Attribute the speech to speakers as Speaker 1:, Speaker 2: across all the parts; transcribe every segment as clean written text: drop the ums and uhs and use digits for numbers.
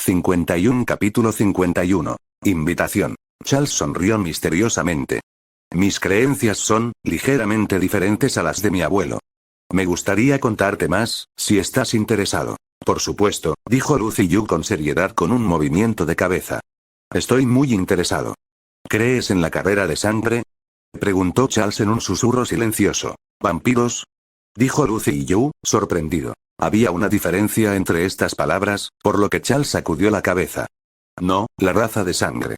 Speaker 1: 51 Capítulo 51. Invitación. Charles sonrió misteriosamente. Mis creencias son, ligeramente diferentes a las de mi abuelo. Me gustaría contarte más, si estás interesado. Por supuesto, dijo Lucy Yu con seriedad con un movimiento de cabeza. Estoy muy interesado. ¿Crees en la carrera de sangre? Preguntó Charles en un susurro silencioso. ¿Vampiros? Dijo Lucy Yu, sorprendido. Había una diferencia entre estas palabras, por lo que Charles sacudió la cabeza. No, la raza de sangre.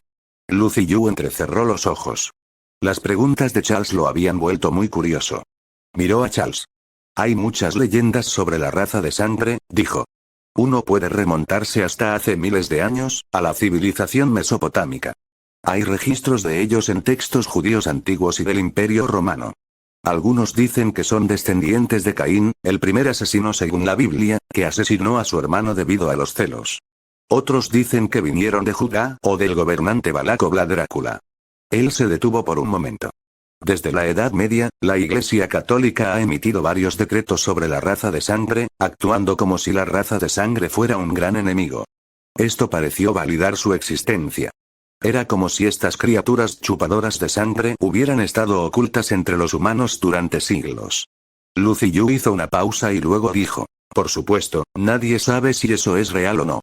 Speaker 1: Lucy Yu entrecerró los ojos. Las preguntas de Charles lo habían vuelto muy curioso. Miró a Charles. Hay muchas leyendas sobre la raza de sangre, dijo. Uno puede remontarse hasta hace miles de años, a la civilización mesopotámica. Hay registros de ellos en textos judíos antiguos y del Imperio Romano. Algunos dicen que son descendientes de Caín, el primer asesino según la Biblia, que asesinó a su hermano debido a los celos. Otros dicen que vinieron de Judá o del gobernante Balac o Vlad Drácula. Él se detuvo por un momento. Desde la Edad Media, la Iglesia Católica ha emitido varios decretos sobre la raza de sangre, actuando como si la raza de sangre fuera un gran enemigo. Esto pareció validar su existencia. Era como si estas criaturas chupadoras de sangre hubieran estado ocultas entre los humanos durante siglos. Lucy Yu hizo una pausa y luego dijo, por supuesto, nadie sabe si eso es real o no.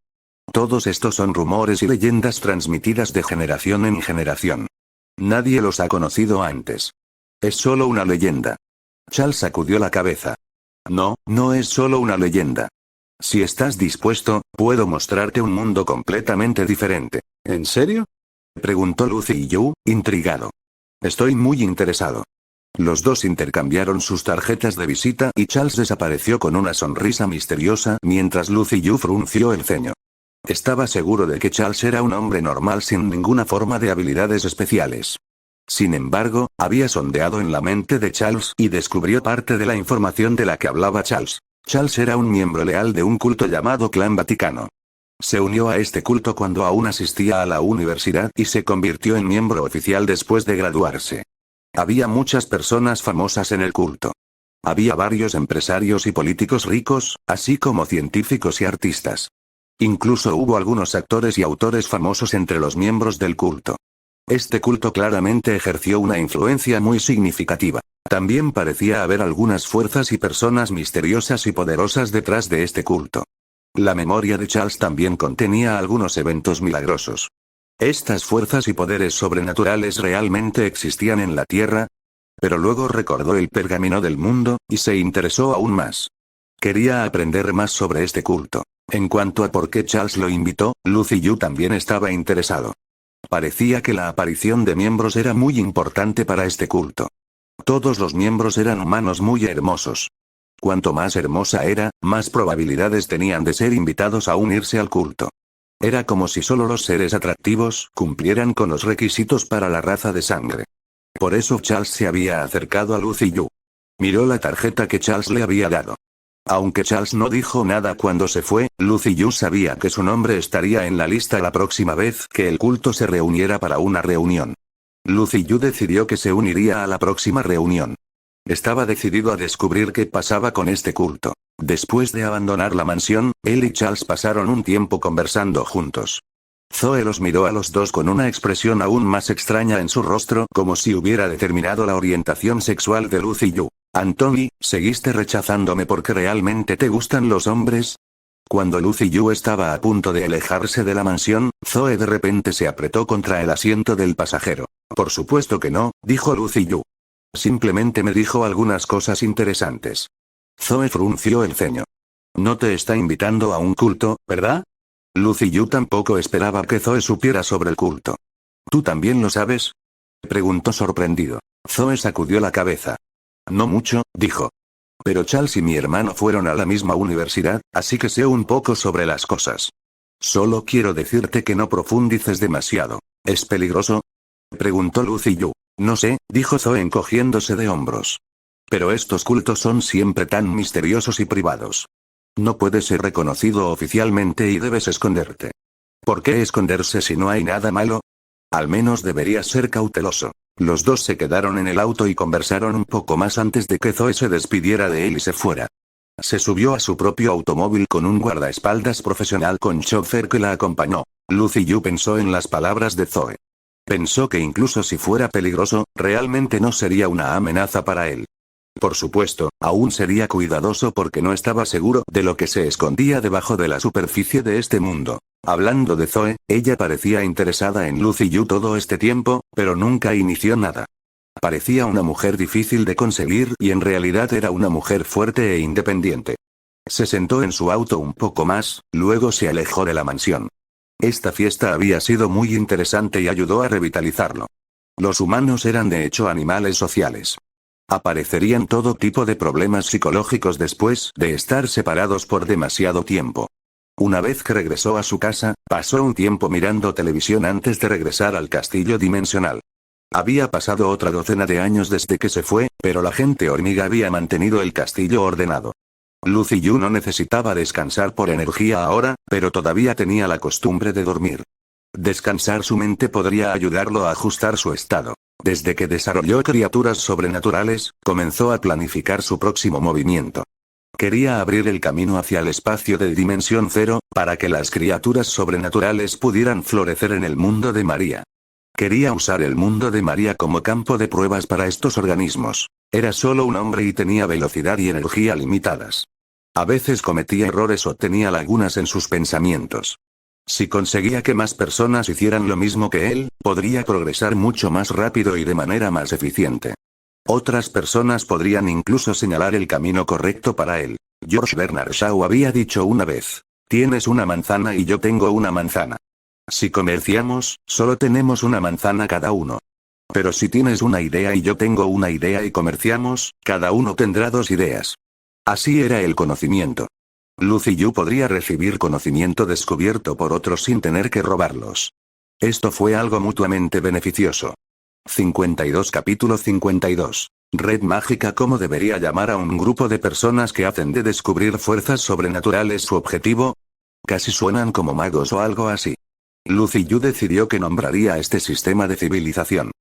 Speaker 1: Todos estos son rumores y leyendas transmitidas de generación en generación. Nadie los ha conocido antes. Es solo una leyenda. Charles sacudió la cabeza. No, no es solo una leyenda. Si estás dispuesto, puedo mostrarte un mundo completamente diferente. ¿En serio? Preguntó Lucy Yu, intrigado. Estoy muy interesado. Los dos intercambiaron sus tarjetas de visita y Charles desapareció con una sonrisa misteriosa mientras Lucy Yu frunció el ceño. Estaba seguro de que Charles era un hombre normal sin ninguna forma de habilidades especiales. Sin embargo, había sondeado en la mente de Charles y descubrió parte de la información de la que hablaba Charles. Charles era un miembro leal de un culto llamado Clan Vaticano. Se unió a este culto cuando aún asistía a la universidad y se convirtió en miembro oficial después de graduarse. Había muchas personas famosas en el culto. Había varios empresarios y políticos ricos, así como científicos y artistas. Incluso hubo algunos actores y autores famosos entre los miembros del culto. Este culto claramente ejerció una influencia muy significativa. También parecía haber algunas fuerzas y personas misteriosas y poderosas detrás de este culto. La memoria de Charles también contenía algunos eventos milagrosos. ¿Estas fuerzas y poderes sobrenaturales realmente existían en la Tierra? Pero luego recordó el pergamino del mundo, y se interesó aún más. Quería aprender más sobre este culto. En cuanto a por qué Charles lo invitó, Lucy Yu también estaba interesado. Parecía que la aparición de miembros era muy importante para este culto. Todos los miembros eran humanos muy hermosos. Cuanto más hermosa era, más probabilidades tenían de ser invitados a unirse al culto. Era como si solo los seres atractivos cumplieran con los requisitos para la raza de sangre. Por eso Charles se había acercado a Lucy Yu. Miró la tarjeta que Charles le había dado. Aunque Charles no dijo nada cuando se fue, Lucy Yu sabía que su nombre estaría en la lista la próxima vez que el culto se reuniera para una reunión. Lucy Yu decidió que se uniría a la próxima reunión. Estaba decidido a descubrir qué pasaba con este culto. Después de abandonar la mansión, él y Charles pasaron un tiempo conversando juntos. Zoe los miró a los dos con una expresión aún más extraña en su rostro, como si hubiera determinado la orientación sexual de Lucy Yu. Anthony, ¿seguiste rechazándome porque realmente te gustan los hombres? Cuando Lucy Yu estaba a punto de alejarse de la mansión, Zoe de repente se apretó contra el asiento del pasajero. Por supuesto que no, dijo Lucy Yu. Simplemente me dijo algunas cosas interesantes. Zoe frunció el ceño. No te está invitando a un culto, ¿verdad? Lucy Yu tampoco esperaba que Zoe supiera sobre el culto. ¿Tú también lo sabes? Preguntó sorprendido. Zoe sacudió la cabeza. No mucho, dijo. Pero Charles y mi hermano fueron a la misma universidad, así que sé un poco sobre las cosas. Solo quiero decirte que no profundices demasiado. ¿Es peligroso? Preguntó Lucy Yu. No sé, dijo Zoe encogiéndose de hombros. Pero estos cultos son siempre tan misteriosos y privados. No puedes ser reconocido oficialmente y debes esconderte. ¿Por qué esconderse si no hay nada malo? Al menos deberías ser cauteloso. Los dos se quedaron en el auto y conversaron un poco más antes de que Zoe se despidiera de él y se fuera. Se subió a su propio automóvil con un guardaespaldas profesional con chofer que la acompañó. Lucy Yu pensó en las palabras de Zoe. Pensó que incluso si fuera peligroso, realmente no sería una amenaza para él. Por supuesto, aún sería cuidadoso porque no estaba seguro de lo que se escondía debajo de la superficie de este mundo. Hablando de Zoe, ella parecía interesada en Lucy Yu todo este tiempo, pero nunca inició nada. Parecía una mujer difícil de conseguir y en realidad era una mujer fuerte e independiente. Se sentó en su auto un poco más, luego se alejó de la mansión. Esta fiesta había sido muy interesante y ayudó a revitalizarlo. Los humanos eran de hecho animales sociales. Aparecerían todo tipo de problemas psicológicos después de estar separados por demasiado tiempo. Una vez que regresó a su casa, pasó un tiempo mirando televisión antes de regresar al castillo dimensional. Había pasado otra docena de años desde que se fue, pero la gente hormiga había mantenido el castillo ordenado. Lucy Yu no necesitaba descansar por energía ahora, pero todavía tenía la costumbre de dormir. Descansar su mente podría ayudarlo a ajustar su estado. Desde que desarrolló criaturas sobrenaturales, comenzó a planificar su próximo movimiento. Quería abrir el camino hacia el espacio de Dimensión Cero, para que las criaturas sobrenaturales pudieran florecer en el mundo de María. Quería usar el mundo de María como campo de pruebas para estos organismos. Era solo un hombre y tenía velocidad y energía limitadas. A veces cometía errores o tenía lagunas en sus pensamientos. Si conseguía que más personas hicieran lo mismo que él, podría progresar mucho más rápido y de manera más eficiente. Otras personas podrían incluso señalar el camino correcto para él. George Bernard Shaw había dicho una vez: tienes una manzana y yo tengo una manzana. Si comerciamos, solo tenemos una manzana cada uno. Pero si tienes una idea y yo tengo una idea y comerciamos, cada uno tendrá dos ideas. Así era el conocimiento. Lucy Yu podría recibir conocimiento descubierto por otros sin tener que robarlos. Esto fue algo mutuamente beneficioso. 52 Capítulo 52. Red mágica. ¿Cómo debería llamar a un grupo de personas que hacen de descubrir fuerzas sobrenaturales su objetivo? Casi suenan como magos o algo así. Lucy Yu decidió que nombraría a este sistema de civilización.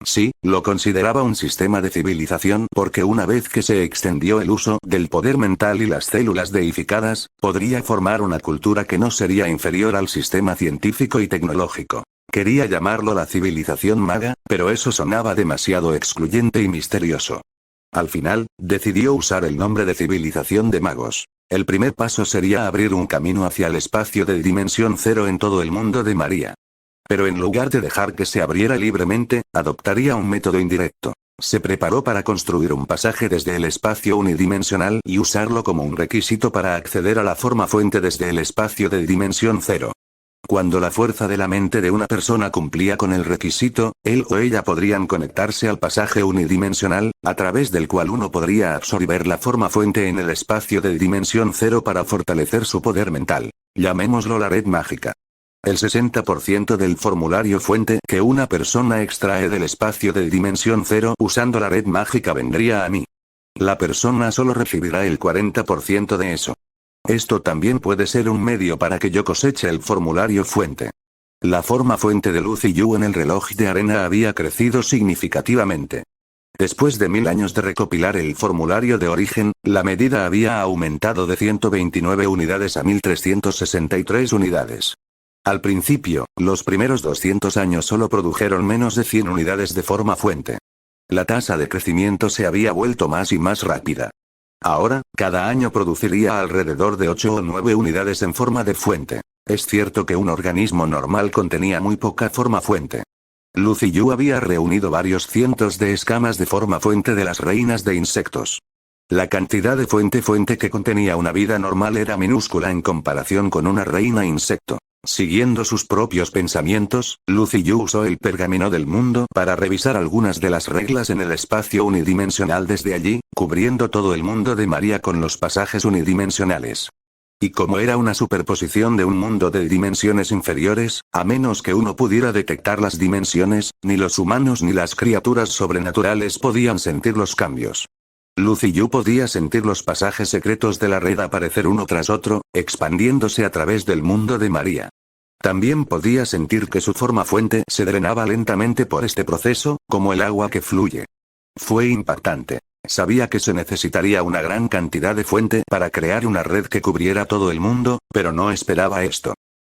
Speaker 1: Sí, lo consideraba un sistema de civilización porque una vez que se extendió el uso del poder mental y las células deificadas, podría formar una cultura que no sería inferior al sistema científico y tecnológico. Quería llamarlo la civilización maga, pero eso sonaba demasiado excluyente y misterioso. Al final, decidió usar el nombre de civilización de magos. El primer paso sería abrir un camino hacia el espacio de Dimensión Cero en todo el mundo de María. Pero en lugar de dejar que se abriera libremente, adoptaría un método indirecto. Se preparó para construir un pasaje desde el espacio unidimensional y usarlo como un requisito para acceder a la forma fuente desde el espacio de Dimensión Cero. Cuando la fuerza de la mente de una persona cumplía con el requisito, él o ella podrían conectarse al pasaje unidimensional, a través del cual uno podría absorber la forma fuente en el espacio de Dimensión Cero para fortalecer su poder mental. Llamémoslo la red mágica. El 60% del formulario fuente que una persona extrae del espacio de Dimensión Cero usando la red mágica vendría a mí. La persona solo recibirá el 40% de eso. Esto también puede ser un medio para que yo coseche el formulario fuente. La forma fuente de Lucy Yu en el reloj de arena había crecido significativamente. Después de 1000 años de recopilar el formulario de origen, la medida había aumentado de 129 unidades a 1363 unidades. Al principio, los primeros 200 años solo produjeron menos de 100 unidades de forma fuente. La tasa de crecimiento se había vuelto más y más rápida. Ahora, cada año produciría alrededor de 8 o 9 unidades en forma de fuente. Es cierto que un organismo normal contenía muy poca forma fuente. Lucy Yu había reunido varios cientos de escamas de forma fuente de las reinas de insectos. La cantidad de fuente que contenía una vida normal era minúscula en comparación con una reina insecto. Siguiendo sus propios pensamientos, Lucy Yu usó el pergamino del mundo para revisar algunas de las reglas en el espacio unidimensional desde allí, cubriendo todo el mundo de María con los pasajes unidimensionales. Y como era una superposición de un mundo de dimensiones inferiores, a menos que uno pudiera detectar las dimensiones, ni los humanos ni las criaturas sobrenaturales podían sentir los cambios. Lucy Yu podía sentir los pasajes secretos de la red aparecer uno tras otro, expandiéndose a través del mundo de María. También podía sentir que su forma fuente se drenaba lentamente por este proceso, como el agua que fluye. Fue impactante. Sabía que se necesitaría una gran cantidad de fuente para crear una red que cubriera todo el mundo, pero no esperaba esto.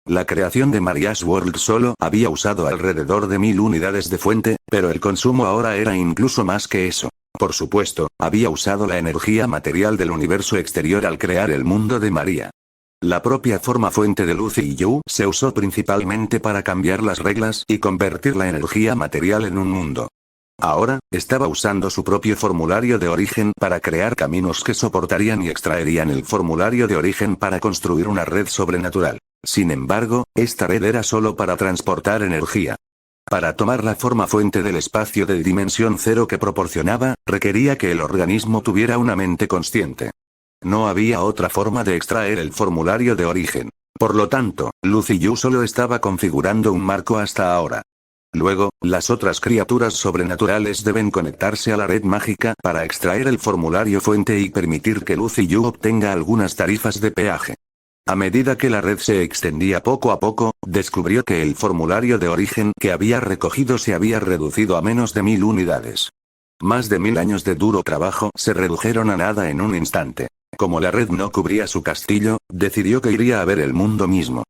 Speaker 1: La creación de Maria's World solo había usado alrededor de 1000 unidades de fuente, pero el consumo ahora era incluso más que eso. Por supuesto, había usado la energía material del universo exterior al crear el mundo de María. La propia forma fuente de Lucy y Yu se usó principalmente para cambiar las reglas y convertir la energía material en un mundo. Ahora, estaba usando su propio formulario de origen para crear caminos que soportarían y extraerían el formulario de origen para construir una red sobrenatural. Sin embargo, esta red era solo para transportar energía. Para tomar la forma fuente del espacio de dimensión cero que proporcionaba, requería que el organismo tuviera una mente consciente. No había otra forma de extraer el formulario de origen. Por lo tanto, Lucy Yu solo estaba configurando un marco hasta ahora. Luego, las otras criaturas sobrenaturales deben conectarse a la red mágica para extraer el formulario fuente y permitir que Lucy Yu obtenga algunas tarifas de peaje. A medida que la red se extendía poco a poco, descubrió que el formulario de origen que había recogido se había reducido a menos de 1000 unidades. Más de 1000 años de duro trabajo se redujeron a nada en un instante. Como la red no cubría su castillo, decidió que iría a ver el mundo mismo.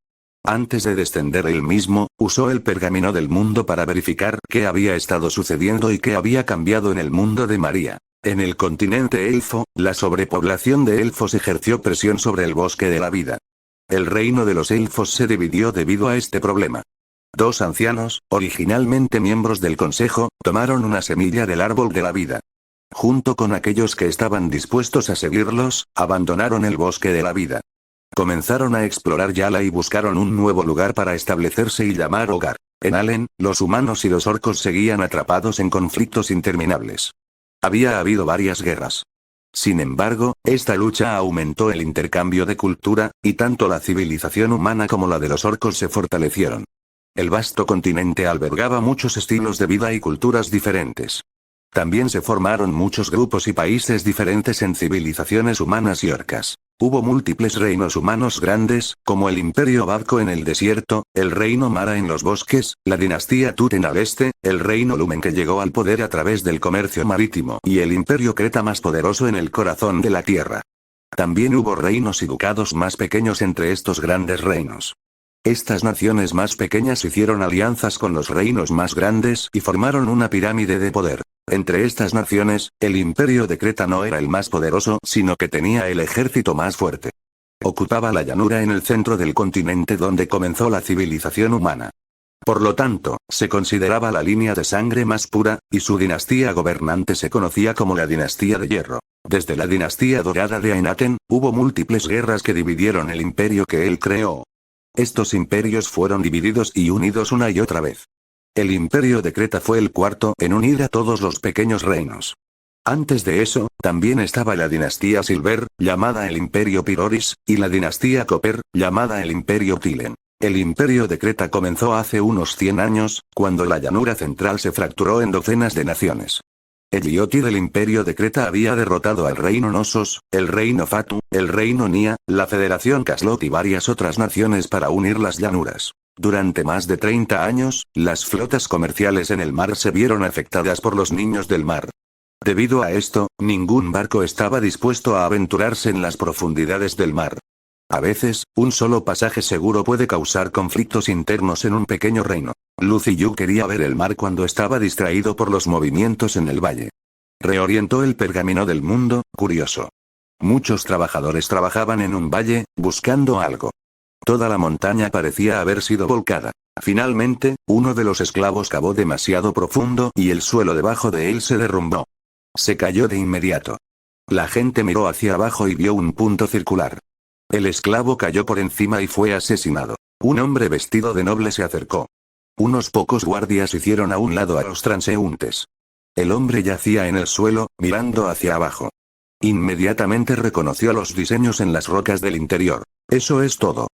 Speaker 1: Antes de descender él mismo, usó el pergamino del mundo para verificar qué había estado sucediendo y qué había cambiado en el mundo de María. En el continente elfo, la sobrepoblación de elfos ejerció presión sobre el bosque de la vida. El reino de los elfos se dividió debido a este problema. 2 ancianos, originalmente miembros del consejo, tomaron una semilla del árbol de la vida. Junto con aquellos que estaban dispuestos a seguirlos, abandonaron el bosque de la vida. Comenzaron a explorar Yala y buscaron un nuevo lugar para establecerse y llamar hogar. En Allen, los humanos y los orcos seguían atrapados en conflictos interminables. Había habido varias guerras. Sin embargo, esta lucha aumentó el intercambio de cultura, y tanto la civilización humana como la de los orcos se fortalecieron. El vasto continente albergaba muchos estilos de vida y culturas diferentes. También se formaron muchos grupos y países diferentes en civilizaciones humanas y orcas. Hubo múltiples reinos humanos grandes, como el Imperio Badco en el desierto, el Reino Mara en los bosques, la dinastía Tuten al este, el Reino Lumen que llegó al poder a través del comercio marítimo y el Imperio Creta más poderoso en el corazón de la tierra. También hubo reinos y ducados más pequeños entre estos grandes reinos. Estas naciones más pequeñas hicieron alianzas con los reinos más grandes y formaron una pirámide de poder. Entre estas naciones, el imperio de Creta no era el más poderoso, sino que tenía el ejército más fuerte. Ocupaba la llanura en el centro del continente donde comenzó la civilización humana. Por lo tanto, se consideraba la línea de sangre más pura, y su dinastía gobernante se conocía como la dinastía de hierro. Desde la dinastía dorada de Aenaten, hubo múltiples guerras que dividieron el imperio que él creó. Estos imperios fueron divididos y unidos una y otra vez. El imperio de Creta fue el cuarto en unir a todos los pequeños reinos. Antes de eso, también estaba la dinastía Silver, llamada el Imperio Piroris, y la dinastía Copper, llamada el Imperio Tilen. El imperio de Creta comenzó hace unos 100 años, cuando la llanura central se fracturó en docenas de naciones. El Ioti del imperio de Creta había derrotado al reino Nosos, el reino Fatu, el reino Nia, la federación Caslot y varias otras naciones para unir las llanuras. Durante más de 30 años, las flotas comerciales en el mar se vieron afectadas por los niños del mar. Debido a esto, ningún barco estaba dispuesto a aventurarse en las profundidades del mar. A veces, un solo pasaje seguro puede causar conflictos internos en un pequeño reino. Lucy Yu quería ver el mar cuando estaba distraído por los movimientos en el valle. Reorientó el pergamino del mundo, curioso. Muchos trabajadores trabajaban en un valle, buscando algo. Toda la montaña parecía haber sido volcada. Finalmente, uno de los esclavos cavó demasiado profundo y el suelo debajo de él se derrumbó. Se cayó de inmediato. La gente miró hacia abajo y vio un punto circular. El esclavo cayó por encima y fue asesinado. Un hombre vestido de noble se acercó. Unos pocos guardias hicieron a un lado a los transeúntes. El hombre yacía en el suelo, mirando hacia abajo. Inmediatamente reconoció los diseños en las rocas del interior. Eso es todo.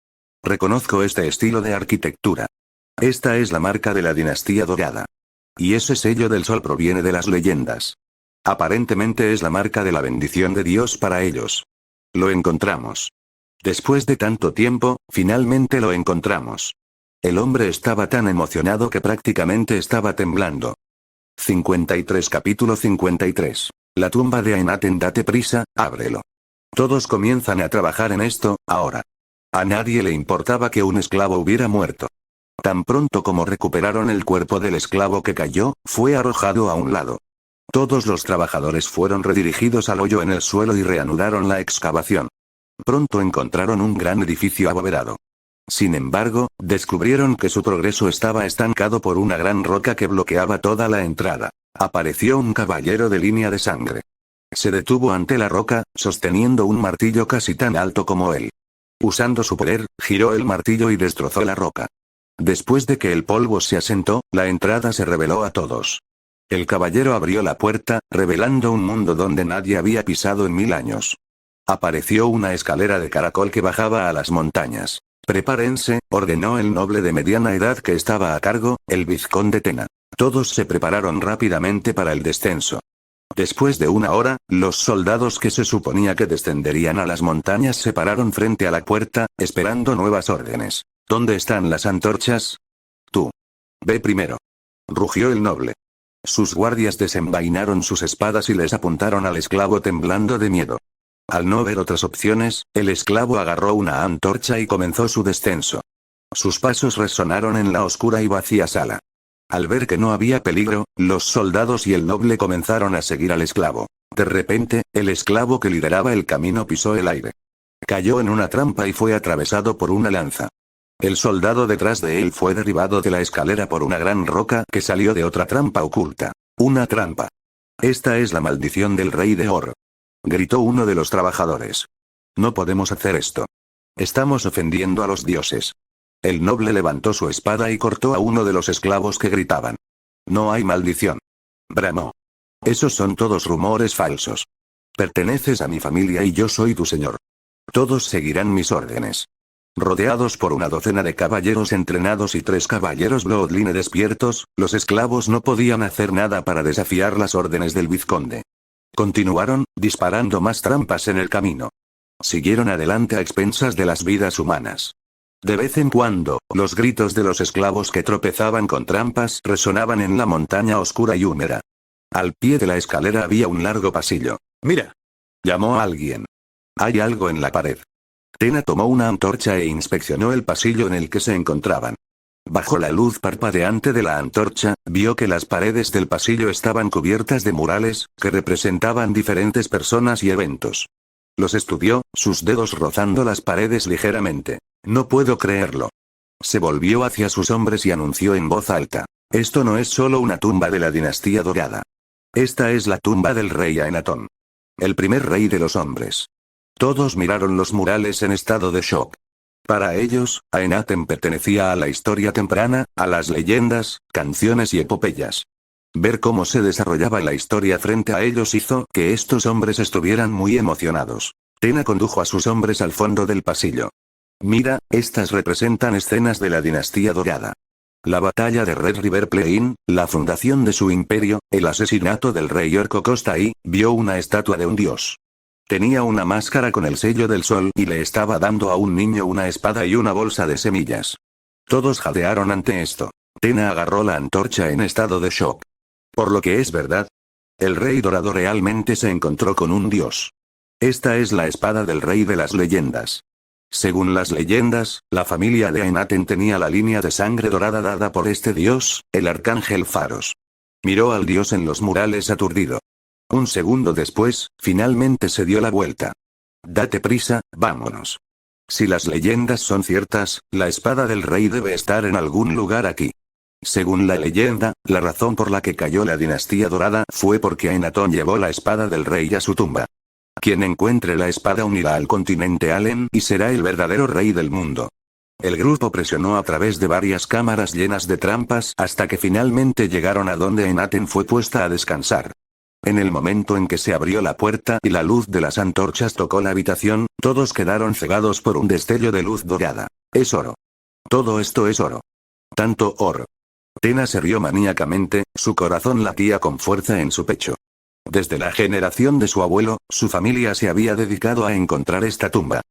Speaker 1: Reconozco este estilo de arquitectura. Esta es la marca de la dinastía dorada. Y ese sello del sol proviene de las leyendas. Aparentemente es la marca de la bendición de Dios para ellos. Lo encontramos. Después de tanto tiempo, finalmente lo encontramos. El hombre estaba tan emocionado que prácticamente estaba temblando. 53 Capítulo 53 La tumba de Aenaten, date prisa, ábrelo. Todos comienzan a trabajar en esto, ahora. A nadie le importaba que un esclavo hubiera muerto. Tan pronto como recuperaron el cuerpo del esclavo que cayó, fue arrojado a un lado. Todos los trabajadores fueron redirigidos al hoyo en el suelo y reanudaron la excavación. Pronto encontraron un gran edificio abovedado. Sin embargo, descubrieron que su progreso estaba estancado por una gran roca que bloqueaba toda la entrada. Apareció un caballero de línea de sangre. Se detuvo ante la roca, sosteniendo un martillo casi tan alto como él. Usando su poder, giró el martillo y destrozó la roca. Después de que el polvo se asentó, la entrada se reveló a todos. El caballero abrió la puerta, revelando un mundo donde nadie había pisado en 1000 años. Apareció una escalera de caracol que bajaba a las montañas. Prepárense, ordenó el noble de mediana edad que estaba a cargo, el vizconde Tena. Todos se prepararon rápidamente para el descenso. Después de una hora, los soldados que se suponía que descenderían a las montañas se pararon frente a la puerta, esperando nuevas órdenes. ¿Dónde están las antorchas? Tú. Ve primero. Rugió el noble. Sus guardias desenvainaron sus espadas y les apuntaron al esclavo temblando de miedo. Al no ver otras opciones, el esclavo agarró una antorcha y comenzó su descenso. Sus pasos resonaron en la oscura y vacía sala. Al ver que no había peligro, los soldados y el noble comenzaron a seguir al esclavo. De repente, el esclavo que lideraba el camino pisó el aire. Cayó en una trampa y fue atravesado por una lanza. El soldado detrás de él fue derribado de la escalera por una gran roca que salió de otra trampa oculta. Una trampa. Esta es la maldición del rey de Or. Gritó uno de los trabajadores. No podemos hacer esto. Estamos ofendiendo a los dioses. El noble levantó su espada y cortó a uno de los esclavos que gritaban. No hay maldición. Bramó. Esos son todos rumores falsos. Perteneces a mi familia y yo soy tu señor. Todos seguirán mis órdenes. Rodeados por una docena de caballeros entrenados y 3 caballeros Bloodline despiertos, los esclavos no podían hacer nada para desafiar las órdenes del vizconde. Continuaron, disparando más trampas en el camino. Siguieron adelante a expensas de las vidas humanas. De vez en cuando, los gritos de los esclavos que tropezaban con trampas resonaban en la montaña oscura y húmeda. Al pie de la escalera había un largo pasillo. ¡Mira! Llamó a alguien. Hay algo en la pared. Tena tomó una antorcha e inspeccionó el pasillo en el que se encontraban. Bajo la luz parpadeante de la antorcha, vio que las paredes del pasillo estaban cubiertas de murales, que representaban diferentes personas y eventos. Los estudió, sus dedos rozando las paredes ligeramente. No puedo creerlo. Se volvió hacia sus hombres y anunció en voz alta. Esto no es solo una tumba de la dinastía dorada. Esta es la tumba del rey Aenatón. El primer rey de los hombres. Todos miraron los murales en estado de shock. Para ellos, Aenaten pertenecía a la historia temprana, a las leyendas, canciones y epopeyas. Ver cómo se desarrollaba la historia frente a ellos hizo que estos hombres estuvieran muy emocionados. Tena condujo a sus hombres al fondo del pasillo. Mira, estas representan escenas de la dinastía dorada. La batalla de Red River Plain, la fundación de su imperio, el asesinato del rey Orco Costa y, vio una estatua de un dios. Tenía una máscara con el sello del sol y le estaba dando a un niño una espada y una bolsa de semillas. Todos jadearon ante esto. Tena agarró la antorcha en estado de shock. Por lo que es verdad. El rey dorado realmente se encontró con un dios. Esta es la espada del rey de las leyendas. Según las leyendas, la familia de Aenaten tenía la línea de sangre dorada dada por este dios, el arcángel Pharos. Miró al dios en los murales aturdido. Un segundo después, finalmente se dio la vuelta. Date prisa, vámonos. Si las leyendas son ciertas, la espada del rey debe estar en algún lugar aquí. Según la leyenda, la razón por la que cayó la dinastía dorada fue porque Aenatón llevó la espada del rey a su tumba. Quien encuentre la espada unirá al continente Allen y será el verdadero rey del mundo. El grupo presionó a través de varias cámaras llenas de trampas hasta que finalmente llegaron a donde Aenaten fue puesta a descansar. En el momento en que se abrió la puerta y la luz de las antorchas tocó la habitación, todos quedaron cegados por un destello de luz dorada. Es oro. Todo esto es oro. Tanto oro. Tena se rió maníacamente, su corazón latía con fuerza en su pecho. Desde la generación de su abuelo, su familia se había dedicado a encontrar esta tumba.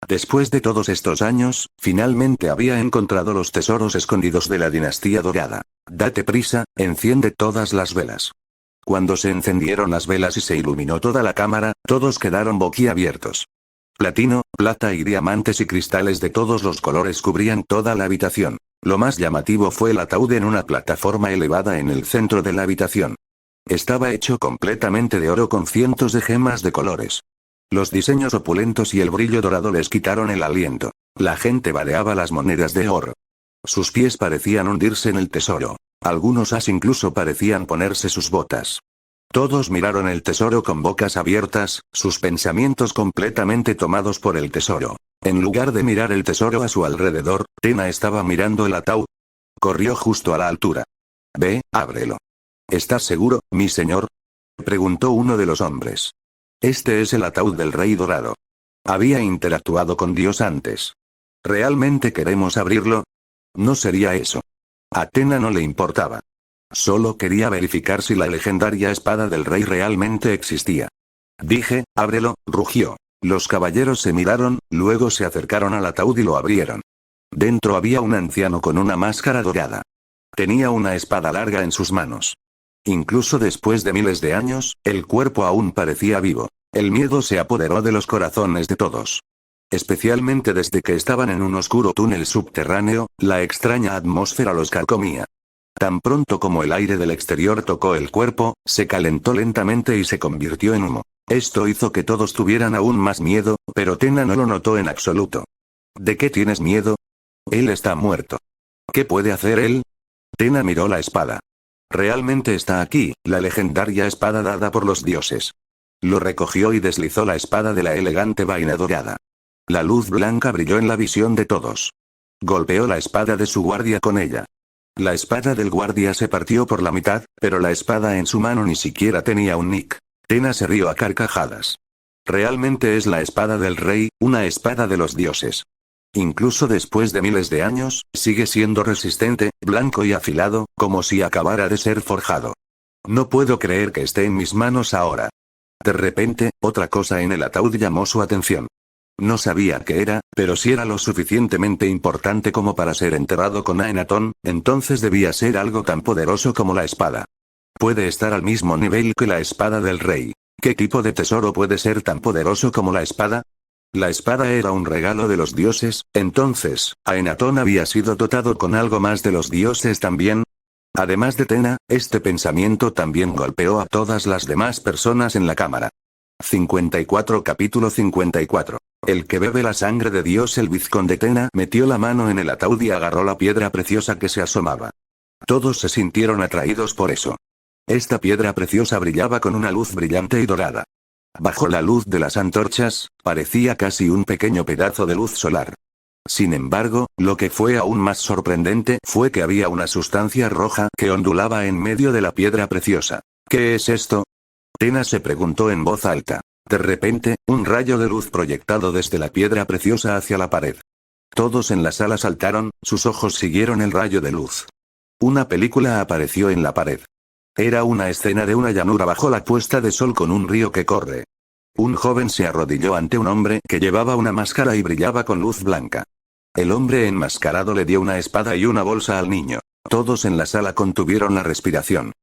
Speaker 1: Después de todos estos años, finalmente había encontrado los tesoros escondidos de la dinastía dorada. Date prisa, enciende todas las velas. Cuando se encendieron las velas y se iluminó toda la cámara, todos quedaron boquiabiertos. Platino, plata y diamantes y cristales de todos los colores cubrían toda la habitación. Lo más llamativo fue el ataúd en una plataforma elevada en el centro de la habitación. Estaba hecho completamente de oro con cientos de gemas de colores. Los diseños opulentos y el brillo dorado les quitaron el aliento. La gente vadeaba las monedas de oro. Sus pies parecían hundirse en el tesoro. Algunos as incluso parecían ponerse sus botas. Todos miraron el tesoro con bocas abiertas, sus pensamientos completamente tomados por el tesoro. En lugar de mirar el tesoro a su alrededor, Tena estaba mirando el ataúd. Corrió justo a la altura. Ve, ábrelo. ¿Estás seguro, mi señor? Preguntó uno de los hombres. Este es el ataúd del rey dorado. Había interactuado con Dios antes. ¿Realmente queremos abrirlo? No sería eso. A Tena no le importaba. Solo quería verificar si la legendaria espada del rey realmente existía. Dije, ábrelo, rugió. Los caballeros se miraron, luego se acercaron al ataúd y lo abrieron. Dentro había un anciano con una máscara dorada. Tenía una espada larga en sus manos. Incluso después de miles de años, el cuerpo aún parecía vivo. El miedo se apoderó de los corazones de todos. Especialmente desde que estaban en un oscuro túnel subterráneo, la extraña atmósfera los carcomía. Tan pronto como el aire del exterior tocó el cuerpo, se calentó lentamente y se convirtió en humo. Esto hizo que todos tuvieran aún más miedo, pero Tena no lo notó en absoluto. ¿De qué tienes miedo? Él está muerto. ¿Qué puede hacer él? Tena miró la espada. Realmente está aquí, la legendaria espada dada por los dioses. Lo recogió y deslizó la espada de la elegante vaina dorada. La luz blanca brilló en la visión de todos. Golpeó la espada de su guardia con ella. La espada del guardia se partió por la mitad, pero la espada en su mano ni siquiera tenía un nick. Tena se rió a carcajadas. Realmente es la espada del rey, una espada de los dioses. Incluso después de miles de años, sigue siendo resistente, blanco y afilado, como si acabara de ser forjado. No puedo creer que esté en mis manos ahora. De repente, otra cosa en el ataúd llamó su atención. No sabía qué era, pero si era lo suficientemente importante como para ser enterrado con Aenatón, entonces debía ser algo tan poderoso como la espada. Puede estar al mismo nivel que la espada del rey. ¿Qué tipo de tesoro puede ser tan poderoso como la espada? La espada era un regalo de los dioses, entonces, ¿Aenatón había sido dotado con algo más de los dioses también? Además de Tena, este pensamiento también golpeó a todas las demás personas en la cámara. 54 Capítulo 54. El que bebe la sangre de Dios. El vizconde Tena metió la mano en el ataúd y agarró la piedra preciosa que se asomaba. Todos se sintieron atraídos por eso. Esta piedra preciosa brillaba con una luz brillante y dorada. Bajo la luz de las antorchas, parecía casi un pequeño pedazo de luz solar. Sin embargo, lo que fue aún más sorprendente fue que había una sustancia roja que ondulaba en medio de la piedra preciosa. ¿Qué es esto? Tena se preguntó en voz alta. De repente, un rayo de luz proyectado desde la piedra preciosa hacia la pared. Todos en la sala saltaron, sus ojos siguieron el rayo de luz. Una película apareció en la pared. Era una escena de una llanura bajo la puesta de sol con un río que corre. Un joven se arrodilló ante un hombre que llevaba una máscara y brillaba con luz blanca. El hombre enmascarado le dio una espada y una bolsa al niño. Todos en la sala contuvieron la respiración.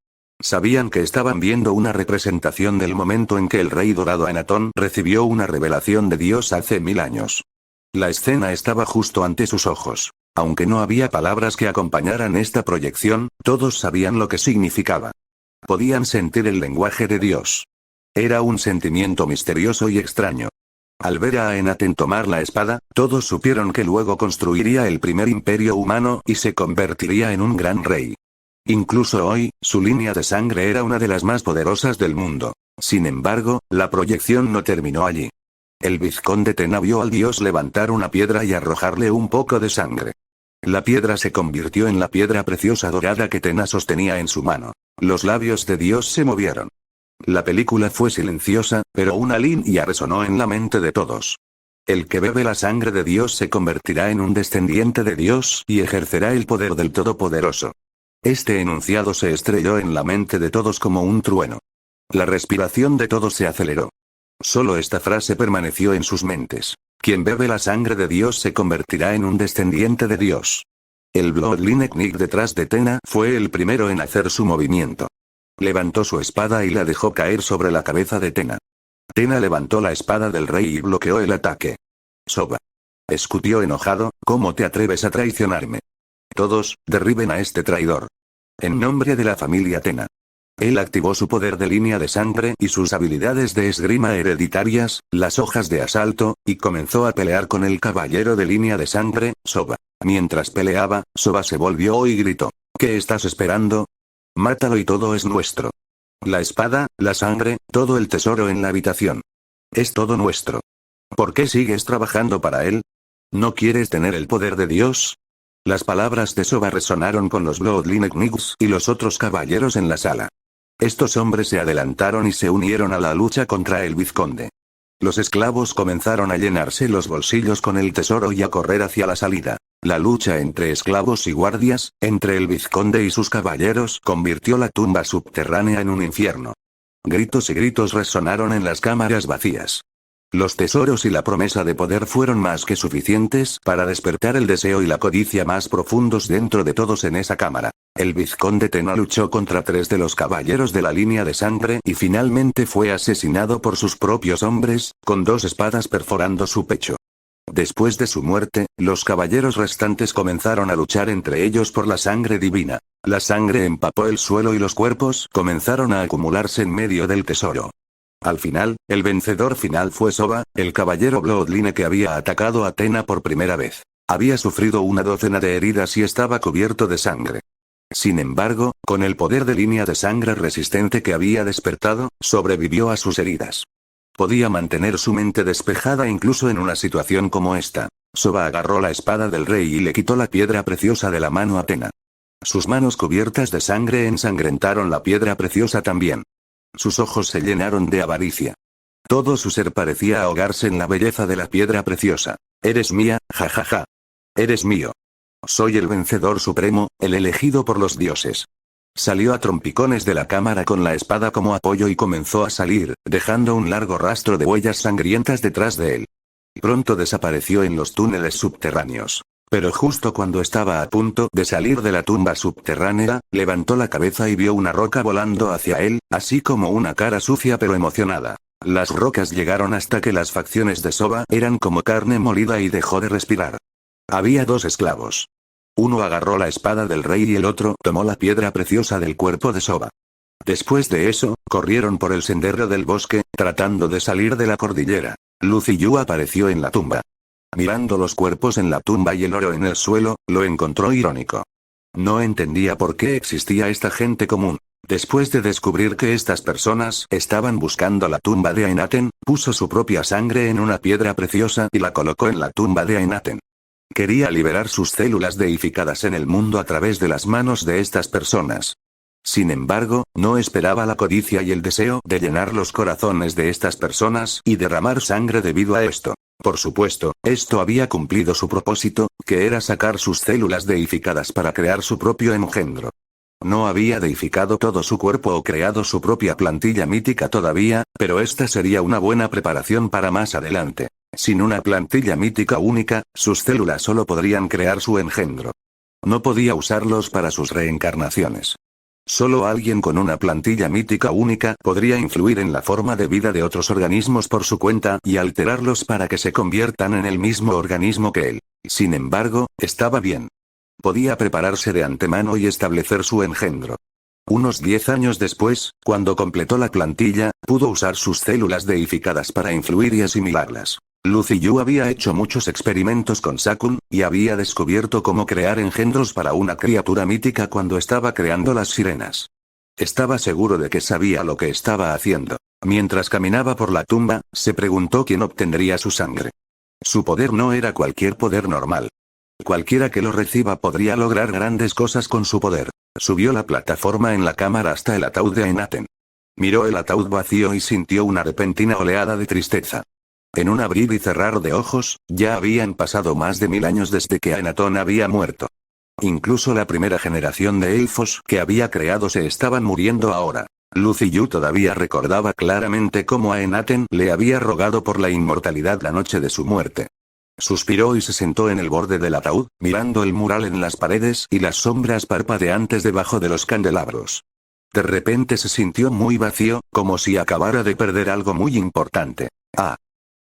Speaker 1: Sabían que estaban viendo una representación del momento en que el rey dorado Aenatón recibió una revelación de Dios hace 1000 años. La escena estaba justo ante sus ojos. Aunque no había palabras que acompañaran esta proyección, todos sabían lo que significaba. Podían sentir el lenguaje de Dios. Era un sentimiento misterioso y extraño. Al ver a Aenatón tomar la espada, todos supieron que luego construiría el primer imperio humano y se convertiría en un gran rey. Incluso hoy, su línea de sangre era una de las más poderosas del mundo. Sin embargo, la proyección no terminó allí. El vizconde Tena vio al dios levantar una piedra y arrojarle un poco de sangre. La piedra se convirtió en la piedra preciosa dorada que Tena sostenía en su mano. Los labios de Dios se movieron. La película fue silenciosa, pero una línea resonó en la mente de todos. El que bebe la sangre de Dios se convertirá en un descendiente de Dios y ejercerá el poder del Todopoderoso. Este enunciado se estrelló en la mente de todos como un trueno. La respiración de todos se aceleró. Solo esta frase permaneció en sus mentes. Quien bebe la sangre de Dios se convertirá en un descendiente de Dios. El Bloodline Knick detrás de Tena fue el primero en hacer su movimiento. Levantó su espada y la dejó caer sobre la cabeza de Tena. Tena levantó la espada del rey y bloqueó el ataque. Soba. Escutió enojado, ¿cómo te atreves a traicionarme? Todos, derriben a este traidor. En nombre de la familia Tena. Él activó su poder de línea de sangre y sus habilidades de esgrima hereditarias, las hojas de asalto, y comenzó a pelear con el caballero de línea de sangre, Soba. Mientras peleaba, Soba se volvió y gritó. ¿Qué estás esperando? Mátalo y todo es nuestro. La espada, la sangre, todo el tesoro en la habitación. Es todo nuestro. ¿Por qué sigues trabajando para él? ¿No quieres tener el poder de Dios? Las palabras de Soba resonaron con los Bloodline Knights y los otros caballeros en la sala. Estos hombres se adelantaron y se unieron a la lucha contra el vizconde. Los esclavos comenzaron a llenarse los bolsillos con el tesoro y a correr hacia la salida. La lucha entre esclavos y guardias, entre el vizconde y sus caballeros, convirtió la tumba subterránea en un infierno. Gritos y gritos resonaron en las cámaras vacías. Los tesoros y la promesa de poder fueron más que suficientes para despertar el deseo y la codicia más profundos dentro de todos en esa cámara. El vizconde Tena luchó contra 3 de los caballeros de la línea de sangre y finalmente fue asesinado por sus propios hombres, con 2 espadas perforando su pecho. Después de su muerte, los caballeros restantes comenzaron a luchar entre ellos por la sangre divina. La sangre empapó el suelo y los cuerpos comenzaron a acumularse en medio del tesoro. Al final, el vencedor final fue Soba, el caballero Bloodline que había atacado a Tena por primera vez. Había sufrido una docena de heridas y estaba cubierto de sangre. Sin embargo, con el poder de línea de sangre resistente que había despertado, sobrevivió a sus heridas. Podía mantener su mente despejada incluso en una situación como esta. Soba agarró la espada del rey y le quitó la piedra preciosa de la mano a Tena. Sus manos cubiertas de sangre ensangrentaron la piedra preciosa también. Sus ojos se llenaron de avaricia. Todo su ser parecía ahogarse en la belleza de la piedra preciosa. Eres mía, jajaja. Eres mío. Soy el vencedor supremo, el elegido por los dioses. Salió a trompicones de la cámara con la espada como apoyo y comenzó a salir, dejando un largo rastro de huellas sangrientas detrás de él. Pronto desapareció en los túneles subterráneos. Pero justo cuando estaba a punto de salir de la tumba subterránea, levantó la cabeza y vio una roca volando hacia él, así como una cara sucia pero emocionada. Las rocas llegaron hasta que las facciones de Soba eran como carne molida y dejó de respirar. Había 2 esclavos. Uno agarró la espada del rey y el otro tomó la piedra preciosa del cuerpo de Soba. Después de eso, corrieron por el sendero del bosque, tratando de salir de la cordillera. Lucy Yu apareció en la tumba. Mirando los cuerpos en la tumba y el oro en el suelo, lo encontró irónico. No entendía por qué existía esta gente común. Después de descubrir que estas personas estaban buscando la tumba de Aenaten, puso su propia sangre en una piedra preciosa y la colocó en la tumba de Aenaten. Quería liberar sus células deificadas en el mundo a través de las manos de estas personas. Sin embargo, no esperaba la codicia y el deseo de llenar los corazones de estas personas y derramar sangre debido a esto. Por supuesto, esto había cumplido su propósito, que era sacar sus células deificadas para crear su propio engendro. No había deificado todo su cuerpo o creado su propia plantilla mítica todavía, pero esta sería una buena preparación para más adelante. Sin una plantilla mítica única, sus células solo podrían crear su engendro. No podía usarlos para sus reencarnaciones. Solo alguien con una plantilla mítica única podría influir en la forma de vida de otros organismos por su cuenta y alterarlos para que se conviertan en el mismo organismo que él. Sin embargo, estaba bien. Podía prepararse de antemano y establecer su engendro. Unos 10 años después, cuando completó la plantilla, pudo usar sus células deificadas para influir y asimilarlas. Lucy Yu había hecho muchos experimentos con Sakun, y había descubierto cómo crear engendros para una criatura mítica cuando estaba creando las sirenas. Estaba seguro de que sabía lo que estaba haciendo. Mientras caminaba por la tumba, se preguntó quién obtendría su sangre. Su poder no era cualquier poder normal. Cualquiera que lo reciba podría lograr grandes cosas con su poder. Subió la plataforma en la cámara hasta el ataúd de Aenaten. Miró el ataúd vacío y sintió una repentina oleada de tristeza. En un abrir y cerrar de ojos, ya habían pasado más de 1000 años desde que Aenatón había muerto. Incluso la primera generación de elfos que había creado se estaban muriendo ahora. Lucy Yu todavía recordaba claramente cómo Aenaten le había rogado por la inmortalidad la noche de su muerte. Suspiró y se sentó en el borde del ataúd, mirando el mural en las paredes y las sombras parpadeantes debajo de los candelabros. De repente se sintió muy vacío, como si acabara de perder algo muy importante.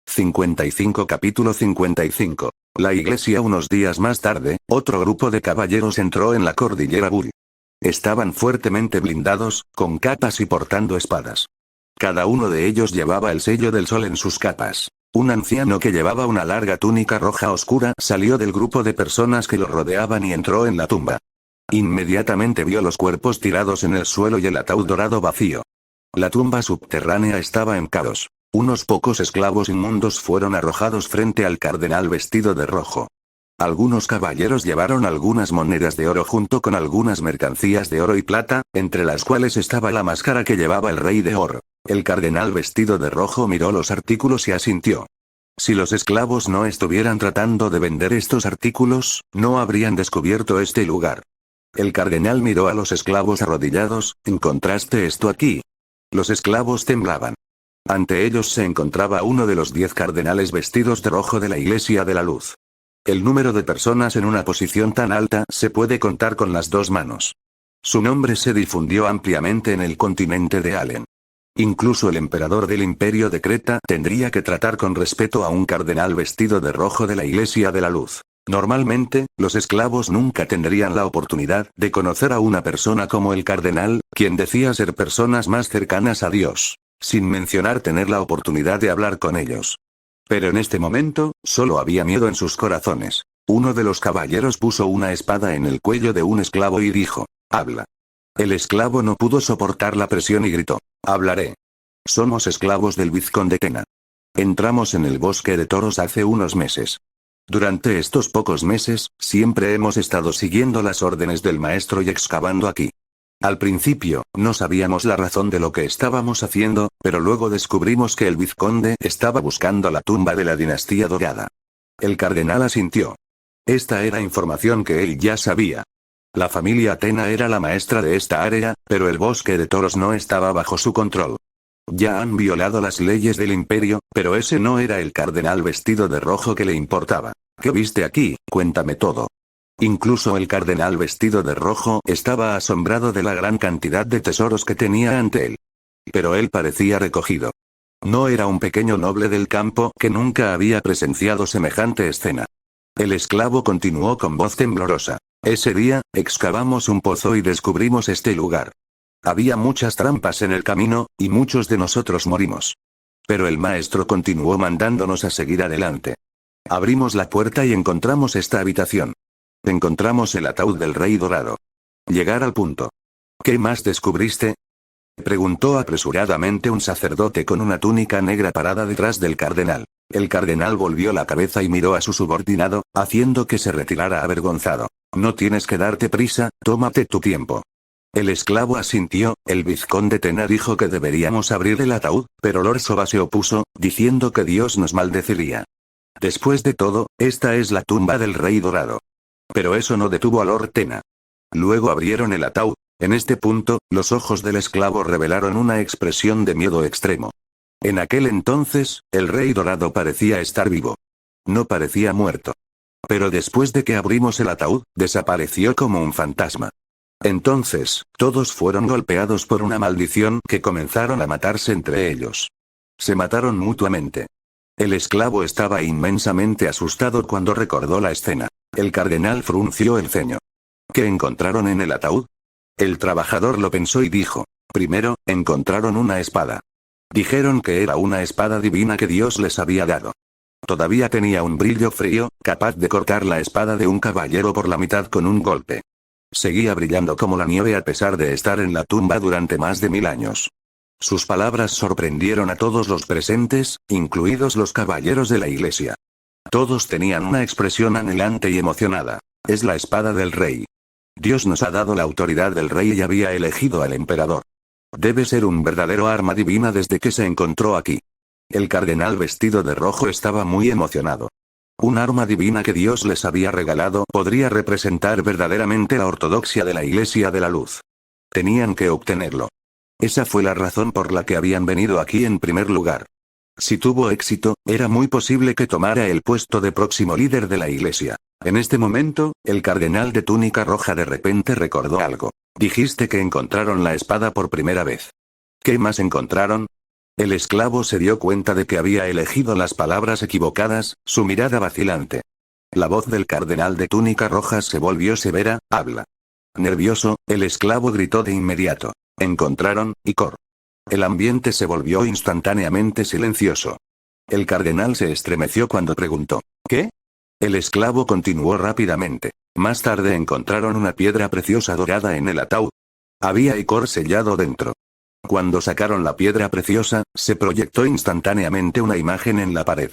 Speaker 1: 55 Capítulo 55. La iglesia. Unos días más tarde, otro grupo de caballeros entró en la cordillera Bull. Estaban fuertemente blindados, con capas y portando espadas. Cada uno de ellos llevaba el sello del sol en sus capas. Un anciano que llevaba una larga túnica roja oscura salió del grupo de personas que lo rodeaban y entró en la tumba. Inmediatamente vio los cuerpos tirados en el suelo y el ataúd dorado vacío. La tumba subterránea estaba en caos. Unos pocos esclavos inmundos fueron arrojados frente al cardenal vestido de rojo. Algunos caballeros llevaron algunas monedas de oro junto con algunas mercancías de oro y plata, entre las cuales estaba la máscara que llevaba el rey de oro. El cardenal vestido de rojo miró los artículos y asintió. Si los esclavos no estuvieran tratando de vender estos artículos, no habrían descubierto este lugar. El cardenal miró a los esclavos arrodillados. ¿Encontraste esto aquí? Los esclavos temblaban. Ante ellos se encontraba uno de los 10 cardenales vestidos de rojo de la Iglesia de la Luz. El número de personas en una posición tan alta se puede contar con las dos manos. Su nombre se difundió ampliamente en el continente de Allen. Incluso el emperador del Imperio de Creta tendría que tratar con respeto a un cardenal vestido de rojo de la Iglesia de la Luz. Normalmente, los esclavos nunca tendrían la oportunidad de conocer a una persona como el cardenal, quien decía ser personas más cercanas a Dios, sin mencionar tener la oportunidad de hablar con ellos. Pero en este momento, solo había miedo en sus corazones. Uno de los caballeros puso una espada en el cuello de un esclavo y dijo: «Habla». El esclavo no pudo soportar la presión y gritó: «Hablaré. Somos esclavos del vizconde Tena. Entramos en el bosque de toros hace unos meses. Durante estos pocos meses, siempre hemos estado siguiendo las órdenes del maestro y excavando aquí. Al principio, no sabíamos la razón de lo que estábamos haciendo, pero luego descubrimos que el vizconde estaba buscando la tumba de la dinastía dorada». El cardenal asintió. Esta era información que él ya sabía. La familia Atena era la maestra de esta área, pero el bosque de toros no estaba bajo su control. Ya han violado las leyes del imperio, pero ese no era el cardenal vestido de rojo que le importaba. «¿Qué viste aquí? Cuéntame todo». Incluso el cardenal vestido de rojo estaba asombrado de la gran cantidad de tesoros que tenía ante él. Pero él parecía recogido. No era un pequeño noble del campo que nunca había presenciado semejante escena. El esclavo continuó con voz temblorosa: «Ese día, excavamos un pozo y descubrimos este lugar. Había muchas trampas en el camino, y muchos de nosotros morimos. Pero el maestro continuó mandándonos a seguir adelante. Abrimos la puerta y encontramos esta habitación. Encontramos el ataúd del rey dorado. Llegar al punto». «¿Qué más descubriste?», preguntó apresuradamente un sacerdote con una túnica negra parada detrás del cardenal. El cardenal volvió la cabeza y miró a su subordinado, haciendo que se retirara avergonzado. «No tienes que darte prisa, tómate tu tiempo». El esclavo asintió. El vizconde Tena dijo que deberíamos abrir el ataúd, pero Lord Soba se opuso, diciendo que Dios nos maldeciría. Después de todo, esta es la tumba del rey dorado. Pero eso no detuvo a Lord Tena. Luego abrieron el ataúd. En este punto, los ojos del esclavo revelaron una expresión de miedo extremo. En aquel entonces, el rey dorado parecía estar vivo. No parecía muerto. Pero después de que abrimos el ataúd, desapareció como un fantasma. Entonces, todos fueron golpeados por una maldición que comenzaron a matarse entre ellos. Se mataron mutuamente. El esclavo estaba inmensamente asustado cuando recordó la escena. El cardenal frunció el ceño. ¿Qué encontraron en el ataúd? El trabajador lo pensó y dijo: «Primero, encontraron una espada. Dijeron que era una espada divina que Dios les había dado. Todavía tenía un brillo frío, capaz de cortar la espada de un caballero por la mitad con un golpe. Seguía brillando como la nieve a pesar de estar en la tumba durante más de 1000 años». Sus palabras sorprendieron a todos los presentes, incluidos los caballeros de la iglesia. Todos tenían una expresión anhelante y emocionada. «Es la espada del rey. Dios nos ha dado la autoridad del rey y había elegido al emperador. Debe ser un verdadero arma divina desde que se encontró aquí». El cardenal vestido de rojo estaba muy emocionado. Un arma divina que Dios les había regalado podría representar verdaderamente la ortodoxia de la Iglesia de la Luz. Tenían que obtenerlo. Esa fue la razón por la que habían venido aquí en primer lugar. Si tuvo éxito, era muy posible que tomara el puesto de próximo líder de la Iglesia. En este momento, el cardenal de túnica roja de repente recordó algo. Dijiste que encontraron la espada por primera vez. ¿Qué más encontraron? El esclavo se dio cuenta de que había elegido las palabras equivocadas, su mirada vacilante. La voz del cardenal de túnica roja se volvió severa. Habla. Nervioso, el esclavo gritó de inmediato. Encontraron, Icor. El ambiente se volvió instantáneamente silencioso. El cardenal se estremeció cuando preguntó. ¿Qué? El esclavo continuó rápidamente. Más tarde encontraron una piedra preciosa dorada en el ataúd. Había Icor sellado dentro. Cuando sacaron la piedra preciosa, se proyectó instantáneamente una imagen en la pared.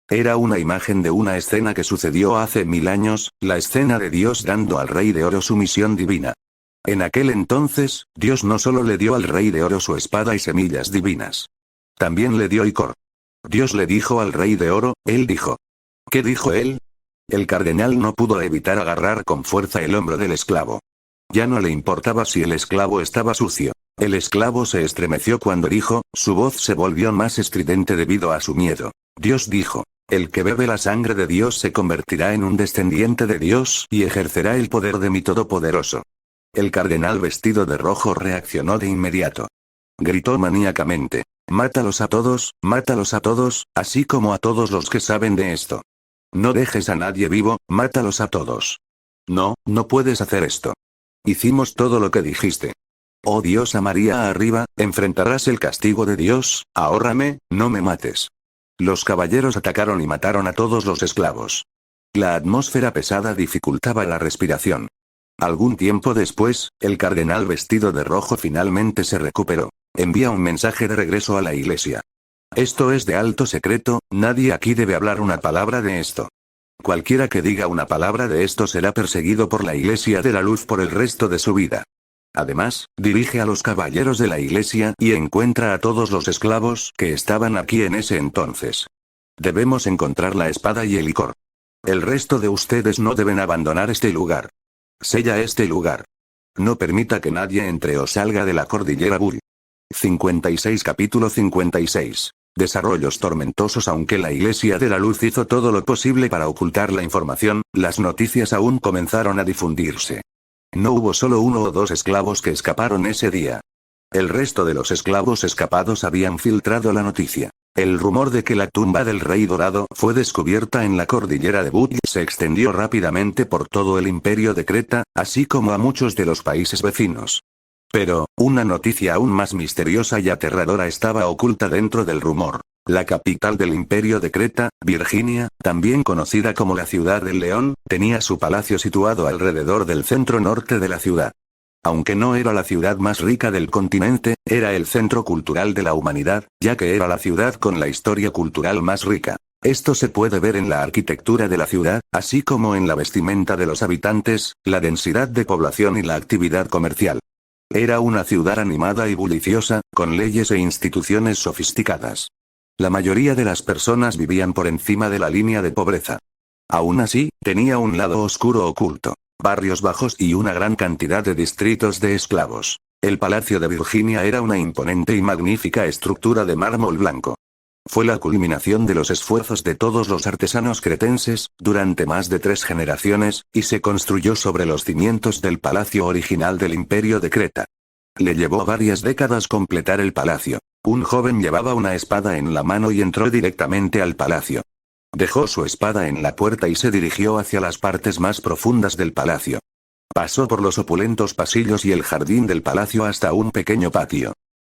Speaker 1: Era una imagen de una escena que sucedió hace 1000 años, la escena de Dios dando al Rey de Oro su misión divina. En aquel entonces, Dios no solo le dio al Rey de Oro su espada y semillas divinas. También le dio Icor. Dios le dijo al Rey de Oro, él dijo. ¿Qué dijo él? El cardenal no pudo evitar agarrar con fuerza el hombro del esclavo. Ya no le importaba si el esclavo estaba sucio. El esclavo se estremeció cuando dijo, su voz se volvió más estridente debido a su miedo. Dios dijo. El que bebe la sangre de Dios se convertirá en un descendiente de Dios y ejercerá el poder de mi Todopoderoso. El cardenal vestido de rojo reaccionó de inmediato. Gritó maníacamente. Mátalos a todos, así como a todos los que saben de esto. No dejes a nadie vivo, mátalos a todos. No, no puedes hacer esto. Hicimos todo lo que dijiste. Oh Dios, a María arriba, enfrentarás el castigo de Dios, ahórrame, no me mates. Los caballeros atacaron y mataron a todos los esclavos. La atmósfera pesada dificultaba la respiración. Algún tiempo después, el cardenal vestido de rojo finalmente se recuperó. Envía un mensaje de regreso a la iglesia. Esto es de alto secreto, nadie aquí debe hablar una palabra de esto. Cualquiera que diga una palabra de esto será perseguido por la Iglesia de la Luz por el resto de su vida. Además, dirige a los caballeros de la iglesia y encuentra a todos los esclavos que estaban aquí en ese entonces. Debemos encontrar la espada y el licor. El resto de ustedes no deben abandonar este lugar. Sella este lugar. No permita que nadie entre o salga de la cordillera Bull. 56 Capítulo 56. Desarrollos tormentosos. Aunque la Iglesia de la Luz hizo todo lo posible para ocultar la información, las noticias aún comenzaron a difundirse. No hubo solo 1 o 2 esclavos que escaparon ese día. El resto de los esclavos escapados habían filtrado la noticia. El rumor de que la tumba del Rey Dorado fue descubierta en la cordillera de Bull se extendió rápidamente por todo el imperio de Creta, así como a muchos de los países vecinos. Pero, una noticia aún más misteriosa y aterradora estaba oculta dentro del rumor. La capital del imperio de Creta, Virginia, también conocida como la Ciudad del León, tenía su palacio situado alrededor del centro norte de la ciudad. Aunque no era la ciudad más rica del continente, era el centro cultural de la humanidad, ya que era la ciudad con la historia cultural más rica. Esto se puede ver en la arquitectura de la ciudad, así como en la vestimenta de los habitantes, la densidad de población y la actividad comercial. Era una ciudad animada y bulliciosa, con leyes e instituciones sofisticadas. La mayoría de las personas vivían por encima de la línea de pobreza. Aún así, tenía un lado oscuro oculto, barrios bajos y una gran cantidad de distritos de esclavos. El Palacio de Virginia era una imponente y magnífica estructura de mármol blanco. Fue la culminación de los esfuerzos de todos los artesanos cretenses, durante más de 3 generaciones, y se construyó sobre los cimientos del palacio original del Imperio de Creta. Le llevó varias décadas completar el palacio. Un joven llevaba una espada en la mano y entró directamente al palacio. Dejó su espada en la puerta y se dirigió hacia las partes más profundas del palacio. Pasó por los opulentos pasillos y el jardín del palacio hasta un pequeño patio.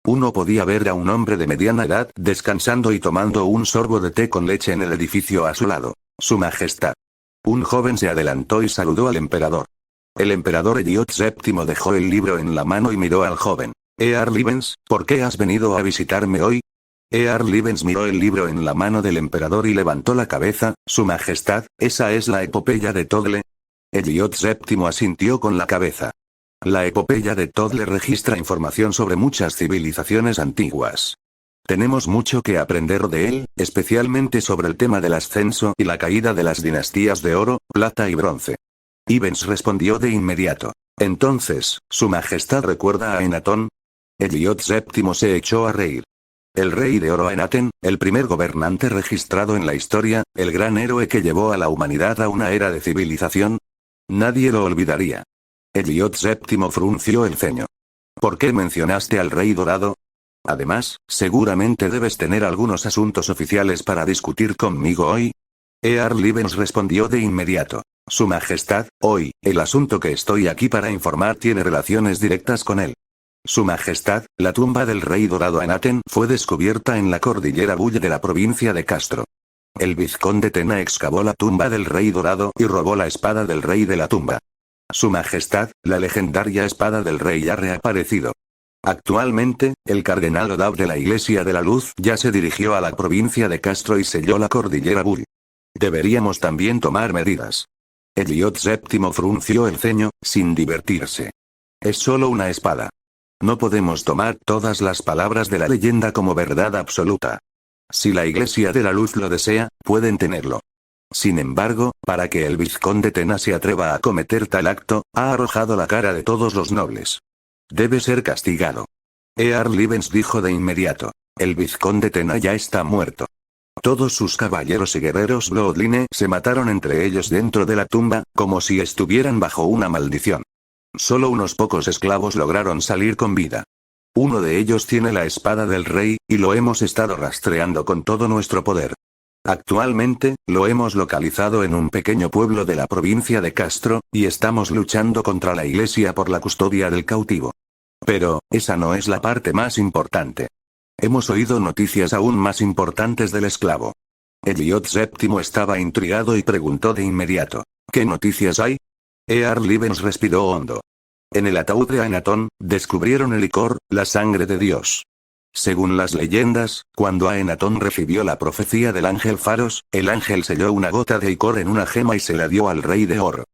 Speaker 1: Uno podía ver a un hombre de mediana edad descansando y tomando un sorbo de té con leche en el edificio a su lado. Su Majestad. Un joven se adelantó y saludó al emperador. El emperador Eliot VII dejó el libro en la mano y miró al joven. Ear Livens, ¿por qué has venido a visitarme hoy? Ear Livens miró el libro en la mano del emperador y levantó la cabeza. Su Majestad, ¿esa es la epopeya de Todle? Eliot VII asintió con la cabeza. La epopeya de Todle registra información sobre muchas civilizaciones antiguas. Tenemos mucho que aprender de él, especialmente sobre el tema del ascenso y la caída de las dinastías de oro, plata y bronce. Ivens respondió de inmediato. Entonces, ¿Su Majestad recuerda a Enatón? Eliot VII se echó a reír. El rey de oro Enaten, el primer gobernante registrado en la historia, el gran héroe que llevó a la humanidad a una era de civilización. Nadie lo olvidaría. Elliot VII frunció el ceño. ¿Por qué mencionaste al Rey Dorado? Además, seguramente debes tener algunos asuntos oficiales para discutir conmigo hoy. Earl Livens respondió de inmediato. Su Majestad, hoy, el asunto que estoy aquí para informar tiene relaciones directas con él. Su Majestad, la tumba del Rey Dorado Anaten fue descubierta en la cordillera Bulle de la provincia de Castro. El vizconde Tena excavó la tumba del Rey Dorado y robó la espada del Rey de la tumba. Su Majestad, la legendaria espada del Rey ha reaparecido. Actualmente, el cardenal Odab de la Iglesia de la Luz ya se dirigió a la provincia de Castro y selló la cordillera Bull. Deberíamos también tomar medidas. Elliot VII frunció el ceño, sin divertirse. Es solo una espada. No podemos tomar todas las palabras de la leyenda como verdad absoluta. Si la Iglesia de la Luz lo desea, pueden tenerlo. Sin embargo, para que el vizconde Tena se atreva a cometer tal acto, ha arrojado la cara de todos los nobles. Debe ser castigado. Earl Livens dijo de inmediato. El vizconde Tena ya está muerto. Todos sus caballeros y guerreros Bloodline se mataron entre ellos dentro de la tumba, como si estuvieran bajo una maldición. Solo unos pocos esclavos lograron salir con vida. Uno de ellos tiene la espada del rey, y lo hemos estado rastreando con todo nuestro poder. Actualmente, lo hemos localizado en un pequeño pueblo de la provincia de Castro, y estamos luchando contra la iglesia por la custodia del cautivo. Pero, esa no es la parte más importante. Hemos oído noticias aún más importantes del esclavo. Elliot VII estaba intrigado y preguntó de inmediato. ¿Qué noticias hay? Earl Livens respiró hondo. En el ataúd de Aenatón, descubrieron el licor, la sangre de Dios. Según las leyendas, cuando Aenatón recibió la profecía del ángel Faros, el ángel selló una gota de licor en una gema y se la dio al rey de oro.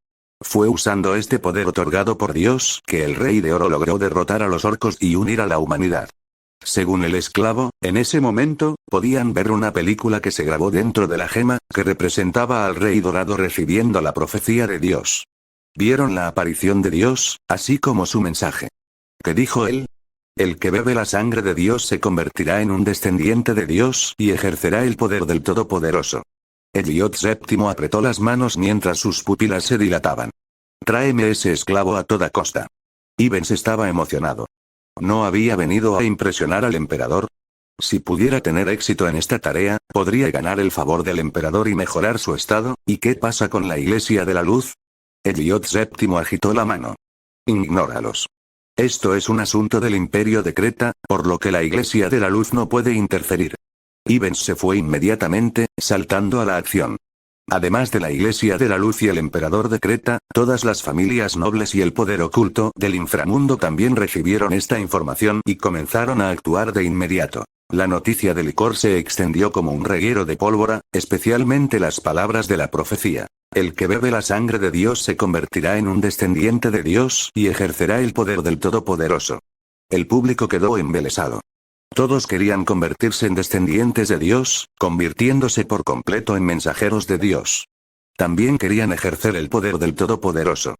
Speaker 1: Fue usando este poder otorgado por Dios que el rey de oro logró derrotar a los orcos y unir a la humanidad. Según el esclavo, en ese momento, podían ver una película que se grabó dentro de la gema, que representaba al rey dorado recibiendo la profecía de Dios. Vieron la aparición de Dios, así como su mensaje. ¿Qué dijo él? El que bebe la sangre de Dios se convertirá en un descendiente de Dios y ejercerá el poder del Todopoderoso. Elliot VII apretó las manos mientras sus pupilas se dilataban. Tráeme ese esclavo a toda costa. Ivens estaba emocionado. ¿No había venido a impresionar al emperador? Si pudiera tener éxito en esta tarea, podría ganar el favor del emperador y mejorar su estado. ¿Y qué pasa con la Iglesia de la Luz? Elliot VII agitó la mano. Ignóralos. Esto es un asunto del Imperio de Creta, por lo que la Iglesia de la Luz no puede interferir. Ivens se fue inmediatamente, saltando a la acción. Además de la Iglesia de la Luz y el Emperador de Creta, todas las familias nobles y el poder oculto del inframundo también recibieron esta información y comenzaron a actuar de inmediato. La noticia del licor se extendió como un reguero de pólvora, especialmente las palabras de la profecía. El que bebe la sangre de Dios se convertirá en un descendiente de Dios y ejercerá el poder del Todopoderoso. El público quedó embelesado. Todos querían convertirse en descendientes de Dios, convirtiéndose por completo en mensajeros de Dios. También querían ejercer el poder del Todopoderoso.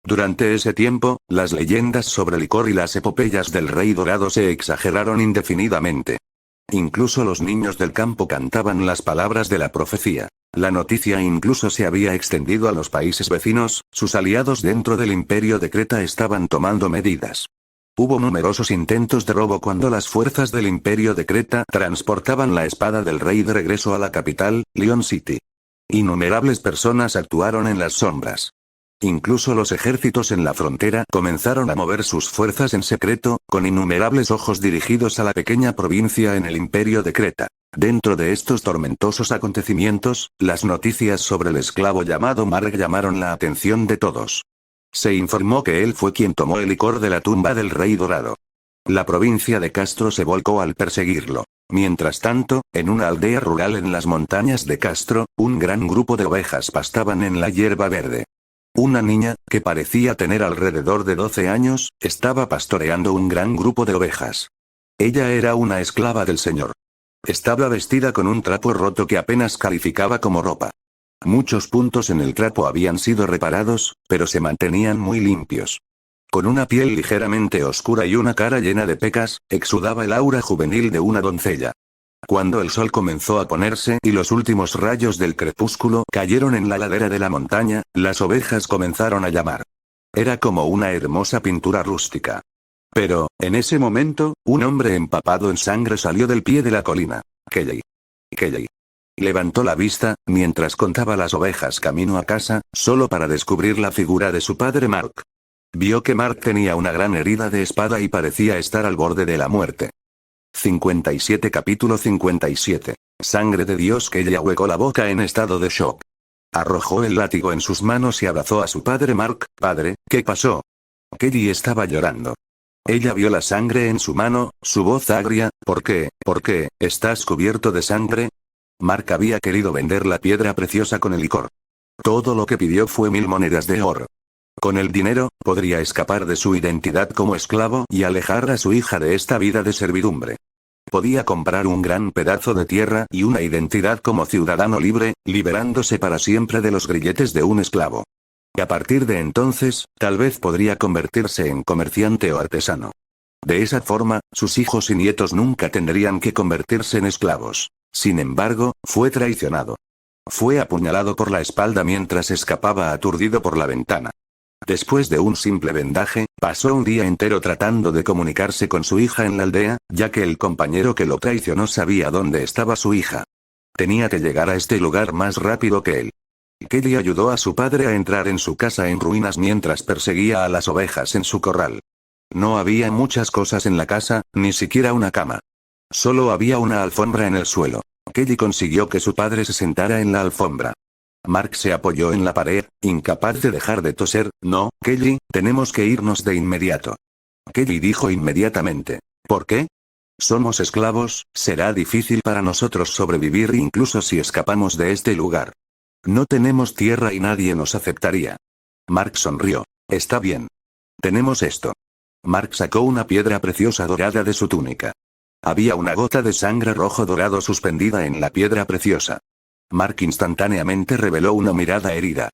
Speaker 1: Durante ese tiempo, las leyendas sobre el licor y las epopeyas del Rey Dorado se exageraron indefinidamente. Incluso los niños del campo cantaban las palabras de la profecía. La noticia incluso se había extendido a los países vecinos, sus aliados dentro del Imperio de Creta estaban tomando medidas. Hubo numerosos intentos de robo cuando las fuerzas del Imperio de Creta transportaban la espada del rey de regreso a la capital, Lion City. Innumerables personas actuaron en las sombras. Incluso los ejércitos en la frontera comenzaron a mover sus fuerzas en secreto, con innumerables ojos dirigidos a la pequeña provincia en el Imperio de Creta. Dentro de estos tormentosos acontecimientos, las noticias sobre el esclavo llamado Mark llamaron la atención de todos. Se informó que él fue quien tomó el licor de la tumba del Rey Dorado. La provincia de Castro se volcó al perseguirlo. Mientras tanto, en una aldea rural en las montañas de Castro, un gran grupo de ovejas pastaban en la hierba verde. Una niña, que parecía tener alrededor de 12 años, estaba pastoreando un gran grupo de ovejas. Ella era una esclava del Señor. Estaba vestida con un trapo roto que apenas calificaba como ropa. Muchos puntos en el trapo habían sido reparados, pero se mantenían muy limpios. Con una piel ligeramente oscura y una cara llena de pecas, exudaba el aura juvenil de una doncella. Cuando el sol comenzó a ponerse y los últimos rayos del crepúsculo cayeron en la ladera de la montaña, las ovejas comenzaron a llamar. Era como una hermosa pintura rústica. Pero, en ese momento, un hombre empapado en sangre salió del pie de la colina. Kelly. Kelly. Levantó la vista, mientras contaba las ovejas camino a casa, solo para descubrir la figura de su padre Mark. Vio que Mark tenía una gran herida de espada y parecía estar al borde de la muerte. 57 Capítulo 57. Sangre de Dios. Kelly ahuecó la boca en estado de shock. Arrojó el látigo en sus manos y abrazó a su padre Mark. Padre, ¿qué pasó? Kelly estaba llorando. Ella vio la sangre en su mano, su voz agria. ¿Por qué? ¿Por qué? ¿Estás cubierto de sangre? Mark había querido vender la piedra preciosa con el licor. Todo lo que pidió fue 1000 monedas de oro. Con el dinero, podría escapar de su identidad como esclavo y alejar a su hija de esta vida de servidumbre. Podía comprar un gran pedazo de tierra y una identidad como ciudadano libre, liberándose para siempre de los grilletes de un esclavo. Y a partir de entonces, tal vez podría convertirse en comerciante o artesano. De esa forma, sus hijos y nietos nunca tendrían que convertirse en esclavos. Sin embargo, fue traicionado. Fue apuñalado por la espalda mientras escapaba aturdido por la ventana. Después de un simple vendaje, pasó un día entero tratando de comunicarse con su hija en la aldea, ya que el compañero que lo traicionó sabía dónde estaba su hija. Tenía que llegar a este lugar más rápido que él. Kelly ayudó a su padre a entrar en su casa en ruinas mientras perseguía a las ovejas en su corral. No había muchas cosas en la casa, ni siquiera una cama. Solo había una alfombra en el suelo. Kelly consiguió que su padre se sentara en la alfombra. Mark se apoyó en la pared, incapaz de dejar de toser. No, Kelly, tenemos que irnos de inmediato. Kelly dijo inmediatamente. ¿Por qué? Somos esclavos, será difícil para nosotros sobrevivir incluso si escapamos de este lugar. No tenemos tierra y nadie nos aceptaría. Mark sonrió. Está bien. Tenemos esto. Mark sacó una piedra preciosa dorada de su túnica. Había una gota de sangre rojo dorado suspendida en la piedra preciosa. Mark instantáneamente reveló una mirada herida.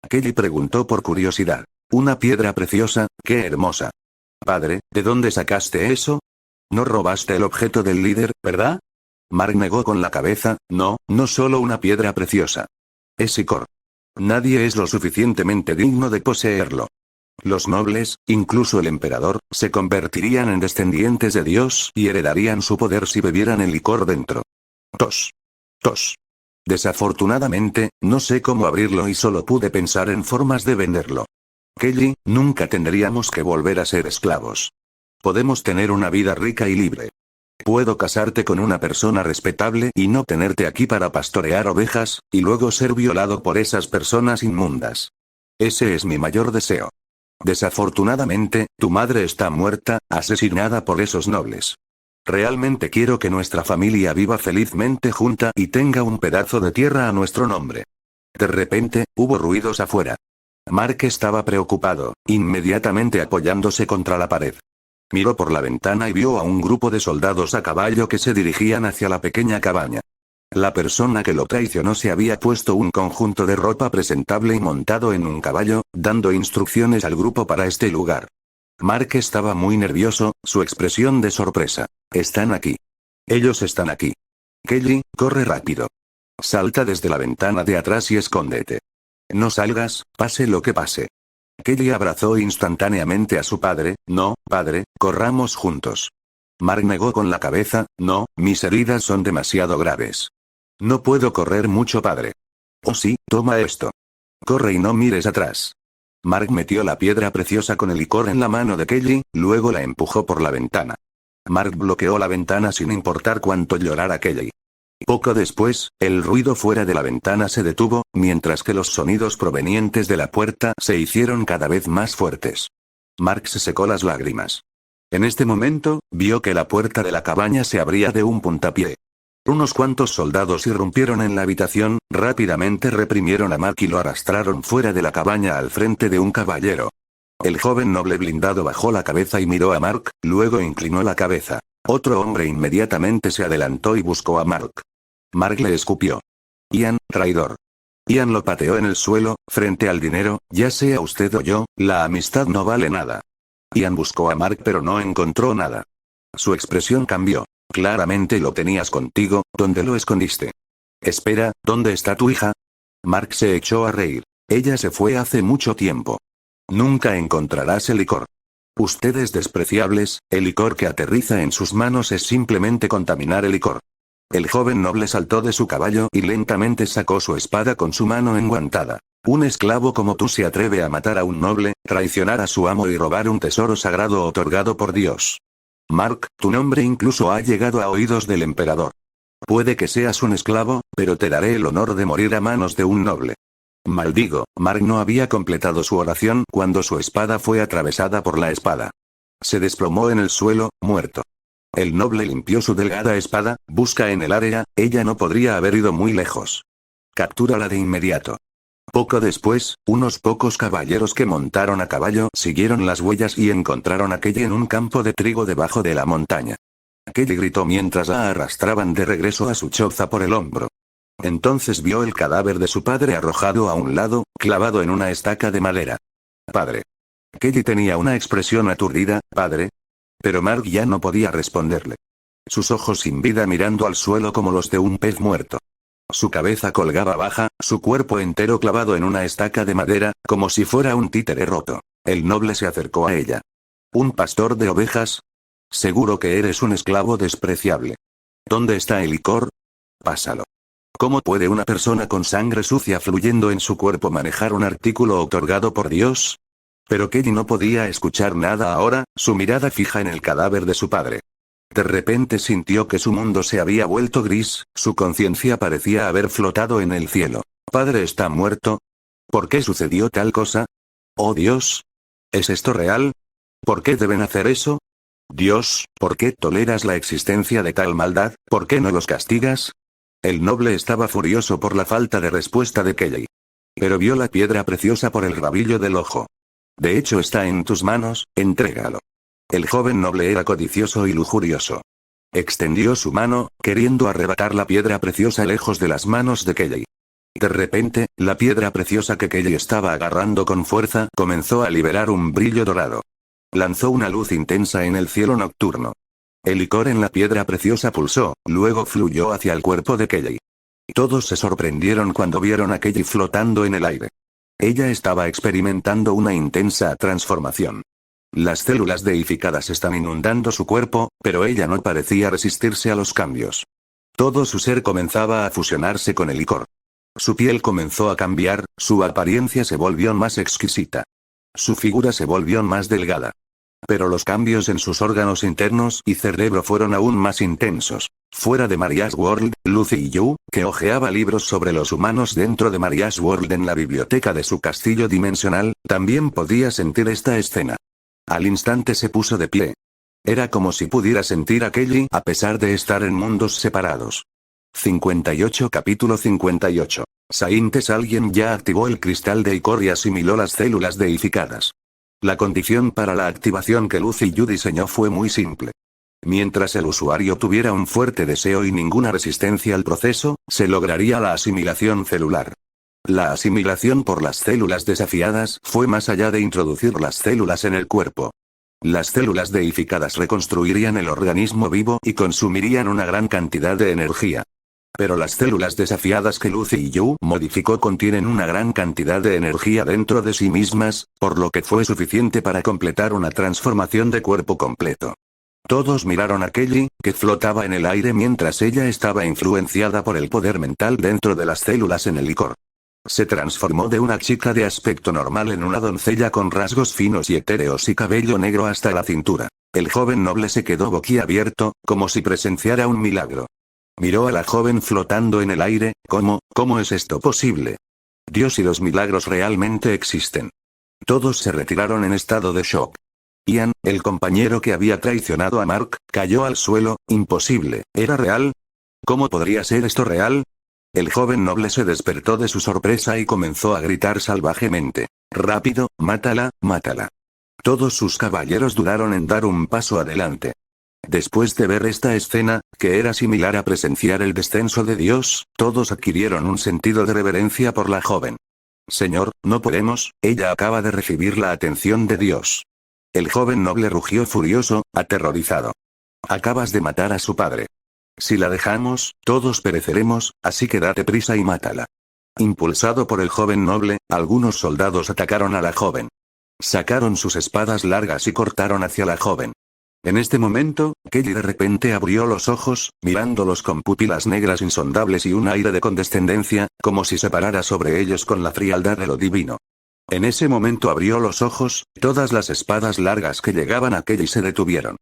Speaker 1: Kelly preguntó por curiosidad. ¿Una piedra preciosa? ¡Qué hermosa! Padre, ¿de dónde sacaste eso? No robaste el objeto del líder, ¿verdad? Mark negó con la cabeza. No, no solo una piedra preciosa. Es Icor. Nadie es lo suficientemente digno de poseerlo. Los nobles, incluso el emperador, se convertirían en descendientes de Dios y heredarían su poder si bebieran el licor dentro. Tos. Tos. Desafortunadamente, no sé cómo abrirlo y solo pude pensar en formas de venderlo. Kelly, nunca tendríamos que volver a ser esclavos. Podemos tener una vida rica y libre. Puedo casarte con una persona respetable y no tenerte aquí para pastorear ovejas, y luego ser violado por esas personas inmundas. Ese es mi mayor deseo. Desafortunadamente, tu madre está muerta, asesinada por esos nobles. Realmente quiero que nuestra familia viva felizmente junta y tenga un pedazo de tierra a nuestro nombre. De repente, hubo ruidos afuera. Mark estaba preocupado, inmediatamente apoyándose contra la pared. Miró por la ventana y vio a un grupo de soldados a caballo que se dirigían hacia la pequeña cabaña. La persona que lo traicionó se había puesto un conjunto de ropa presentable y montado en un caballo, dando instrucciones al grupo para este lugar. Mark estaba muy nervioso, su expresión de sorpresa. Están aquí. Ellos están aquí. Kelly, corre rápido. Salta desde la ventana de atrás y escóndete. No salgas, pase lo que pase. Kelly abrazó instantáneamente a su padre. No, padre, corramos juntos. Mark negó con la cabeza. No, mis heridas son demasiado graves. No puedo correr mucho, padre. Oh sí, toma esto. Corre y no mires atrás. Mark metió la piedra preciosa con el licor en la mano de Kelly, luego la empujó por la ventana. Mark bloqueó la ventana sin importar cuánto llorara Kelly. Poco después, el ruido fuera de la ventana se detuvo, mientras que los sonidos provenientes de la puerta se hicieron cada vez más fuertes. Mark se secó las lágrimas. En este momento, vio que la puerta de la cabaña se abría de un puntapié. Unos cuantos soldados irrumpieron en la habitación, rápidamente reprimieron a Mark y lo arrastraron fuera de la cabaña al frente de un caballero. El joven noble blindado bajó la cabeza y miró a Mark, luego inclinó la cabeza. Otro hombre inmediatamente se adelantó y buscó a Mark. Mark le escupió. Ian, traidor. Ian lo pateó en el suelo, frente al dinero, ya sea usted o yo, la amistad no vale nada. Ian buscó a Mark pero no encontró nada. Su expresión cambió. Claramente lo tenías contigo, ¿dónde lo escondiste? Espera, ¿dónde está tu hija? Mark se echó a reír. Ella se fue hace mucho tiempo. Nunca encontrarás el licor. Ustedes despreciables, el licor que aterriza en sus manos es simplemente contaminar el licor. El joven noble saltó de su caballo y lentamente sacó su espada con su mano enguantada. Un esclavo como tú se atreve a matar a un noble, traicionar a su amo y robar un tesoro sagrado otorgado por Dios. Mark, tu nombre incluso ha llegado a oídos del emperador. Puede que seas un esclavo, pero te daré el honor de morir a manos de un noble. Maldigo, Mark no había completado su oración cuando su espada fue atravesada por la espada. Se desplomó en el suelo, muerto. El noble limpió su delgada espada, busca en el área, ella no podría haber ido muy lejos. Captúrala de inmediato. Poco después, unos pocos caballeros que montaron a caballo siguieron las huellas y encontraron a Kelly en un campo de trigo debajo de la montaña. Kelly gritó mientras la arrastraban de regreso a su choza por el hombro. Entonces vio el cadáver de su padre arrojado a un lado, clavado en una estaca de madera. Padre. Kelly tenía una expresión aturdida, padre. Pero Mark ya no podía responderle. Sus ojos sin vida mirando al suelo como los de un pez muerto. Su cabeza colgaba baja, su cuerpo entero clavado en una estaca de madera, como si fuera un títere roto. El noble se acercó a ella. ¿Un pastor de ovejas? Seguro que eres un esclavo despreciable. ¿Dónde está el licor? Pásalo. ¿Cómo puede una persona con sangre sucia fluyendo en su cuerpo manejar un artículo otorgado por Dios? Pero Kelly no podía escuchar nada ahora, su mirada fija en el cadáver de su padre. De repente sintió que su mundo se había vuelto gris, su conciencia parecía haber flotado en el cielo. ¿Padre está muerto? ¿Por qué sucedió tal cosa? ¡Oh Dios! ¿Es esto real? ¿Por qué deben hacer eso? Dios, ¿por qué toleras la existencia de tal maldad? ¿Por qué no los castigas? El noble estaba furioso por la falta de respuesta de Kelly. Pero vio la piedra preciosa por el rabillo del ojo. De hecho está en tus manos, entrégalo. El joven noble era codicioso y lujurioso. Extendió su mano, queriendo arrebatar la piedra preciosa lejos de las manos de Kelly. De repente, la piedra preciosa que Kelly estaba agarrando con fuerza comenzó a liberar un brillo dorado. Lanzó una luz intensa en el cielo nocturno. El licor en la piedra preciosa pulsó, luego fluyó hacia el cuerpo de Kelly. Todos se sorprendieron cuando vieron a Kelly flotando en el aire. Ella estaba experimentando una intensa transformación. Las células deificadas están inundando su cuerpo, pero ella no parecía resistirse a los cambios. Todo su ser comenzaba a fusionarse con el licor. Su piel comenzó a cambiar, su apariencia se volvió más exquisita. Su figura se volvió más delgada. Pero los cambios en sus órganos internos y cerebro fueron aún más intensos. Fuera de Maria's World, Lucy Yu, que hojeaba libros sobre los humanos dentro de Maria's World en la biblioteca de su castillo dimensional, también podía sentir esta escena. Al instante se puso de pie. Era como si pudiera sentir a Kelly a pesar de estar en mundos separados. 58 Capítulo 58. Saintes Alguien ya activó el cristal de Icor y asimiló las células deificadas. La condición para la activación que Lucy Yu diseñó fue muy simple. Mientras el usuario tuviera un fuerte deseo y ninguna resistencia al proceso, se lograría la asimilación celular. La asimilación por las células desafiadas fue más allá de introducir las células en el cuerpo. Las células deificadas reconstruirían el organismo vivo y consumirían una gran cantidad de energía. Pero las células desafiadas que Lucy Yu modificó contienen una gran cantidad de energía dentro de sí mismas, por lo que fue suficiente para completar una transformación de cuerpo completo. Todos miraron a Kelly, que flotaba en el aire mientras ella estaba influenciada por el poder mental dentro de las células en el licor. Se transformó de una chica de aspecto normal en una doncella con rasgos finos y etéreos y cabello negro hasta la cintura. El joven noble se quedó boquiabierto, como si presenciara un milagro. Miró a la joven flotando en el aire. ¿Cómo es esto posible? Dios y los milagros realmente existen. Todos se retiraron en estado de shock. Ian, el compañero que había traicionado a Mark, cayó al suelo. Imposible, ¿era real? ¿Cómo podría ser esto real? El joven noble se despertó de su sorpresa y comenzó a gritar salvajemente. Rápido, mátala, mátala. Todos sus caballeros dudaron en dar un paso adelante. Después de ver esta escena, que era similar a presenciar el descenso de Dios, todos adquirieron un sentido de reverencia por la joven. Señor, no podemos, ella acaba de recibir la atención de Dios. El joven noble rugió furioso, aterrorizado. Acabas de matar a su padre. Si la dejamos, todos pereceremos, así que date prisa y mátala. Impulsado por el joven noble, algunos soldados atacaron a la joven. Sacaron sus espadas largas y cortaron hacia la joven. En este momento, Kelly de repente abrió los ojos, mirándolos con pupilas negras insondables y un aire de condescendencia, como si se parara sobre ellos con la frialdad de lo divino. En ese momento abrió los ojos, todas las espadas largas que llegaban a Kelly se detuvieron.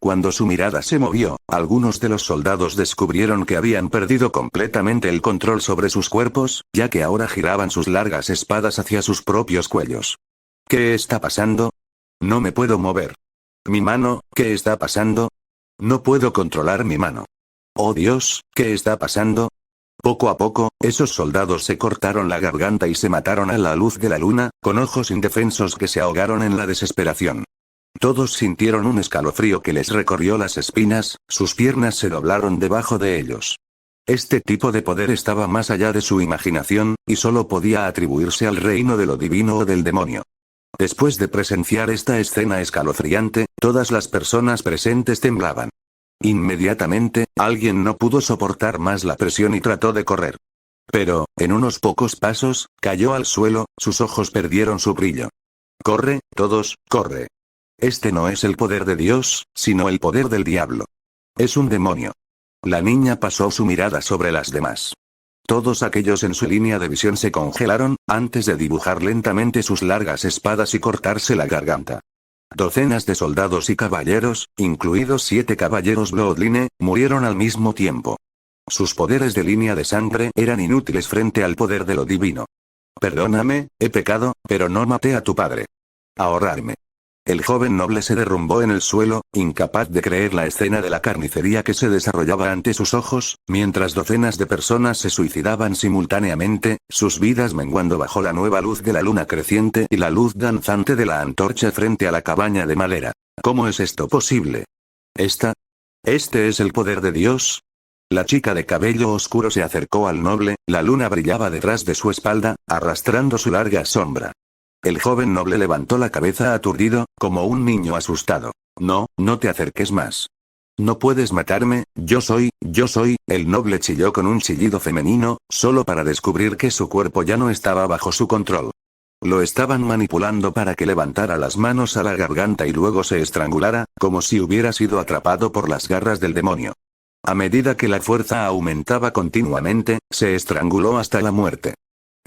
Speaker 1: Cuando su mirada se movió, algunos de los soldados descubrieron que habían perdido completamente el control sobre sus cuerpos, ya que ahora giraban sus largas espadas hacia sus propios cuellos. ¿Qué está pasando? No me puedo mover. Mi mano, ¿qué está pasando? No puedo controlar mi mano. Oh Dios, ¿qué está pasando? Poco a poco, esos soldados se cortaron la garganta y se mataron a la luz de la luna, con ojos indefensos que se ahogaron en la desesperación. Todos sintieron un escalofrío que les recorrió las espinas, sus piernas se doblaron debajo de ellos. Este tipo de poder estaba más allá de su imaginación, y solo podía atribuirse al reino de lo divino o del demonio. Después de presenciar esta escena escalofriante, todas las personas presentes temblaban. Inmediatamente, alguien no pudo soportar más la presión y trató de correr. Pero, en unos pocos pasos, cayó al suelo, sus ojos perdieron su brillo. Corre, todos, corre. Este no es el poder de Dios, sino el poder del diablo. Es un demonio. La niña pasó su mirada sobre las demás. Todos aquellos en su línea de visión se congelaron, antes de dibujar lentamente sus largas espadas y cortarse la garganta. Docenas de soldados y caballeros, incluidos 7 caballeros Bloodline, murieron al mismo tiempo. Sus poderes de línea de sangre eran inútiles frente al poder de lo divino. Perdóname, he pecado, pero no maté a tu padre. Ahorrarme. El joven noble se derrumbó en el suelo, incapaz de creer la escena de la carnicería que se desarrollaba ante sus ojos, mientras docenas de personas se suicidaban simultáneamente, sus vidas menguando bajo la nueva luz de la luna creciente y la luz danzante de la antorcha frente a la cabaña de madera. ¿Cómo es esto posible? ¿Este es el poder de Dios? La chica de cabello oscuro se acercó al noble, la luna brillaba detrás de su espalda, arrastrando su larga sombra. El joven noble levantó la cabeza aturdido, como un niño asustado. No, no te acerques más. No puedes matarme, yo soy, el noble chilló con un chillido femenino, solo para descubrir que su cuerpo ya no estaba bajo su control. Lo estaban manipulando para que levantara las manos a la garganta y luego se estrangulara, como si hubiera sido atrapado por las garras del demonio. A medida que la fuerza aumentaba continuamente, se estranguló hasta la muerte.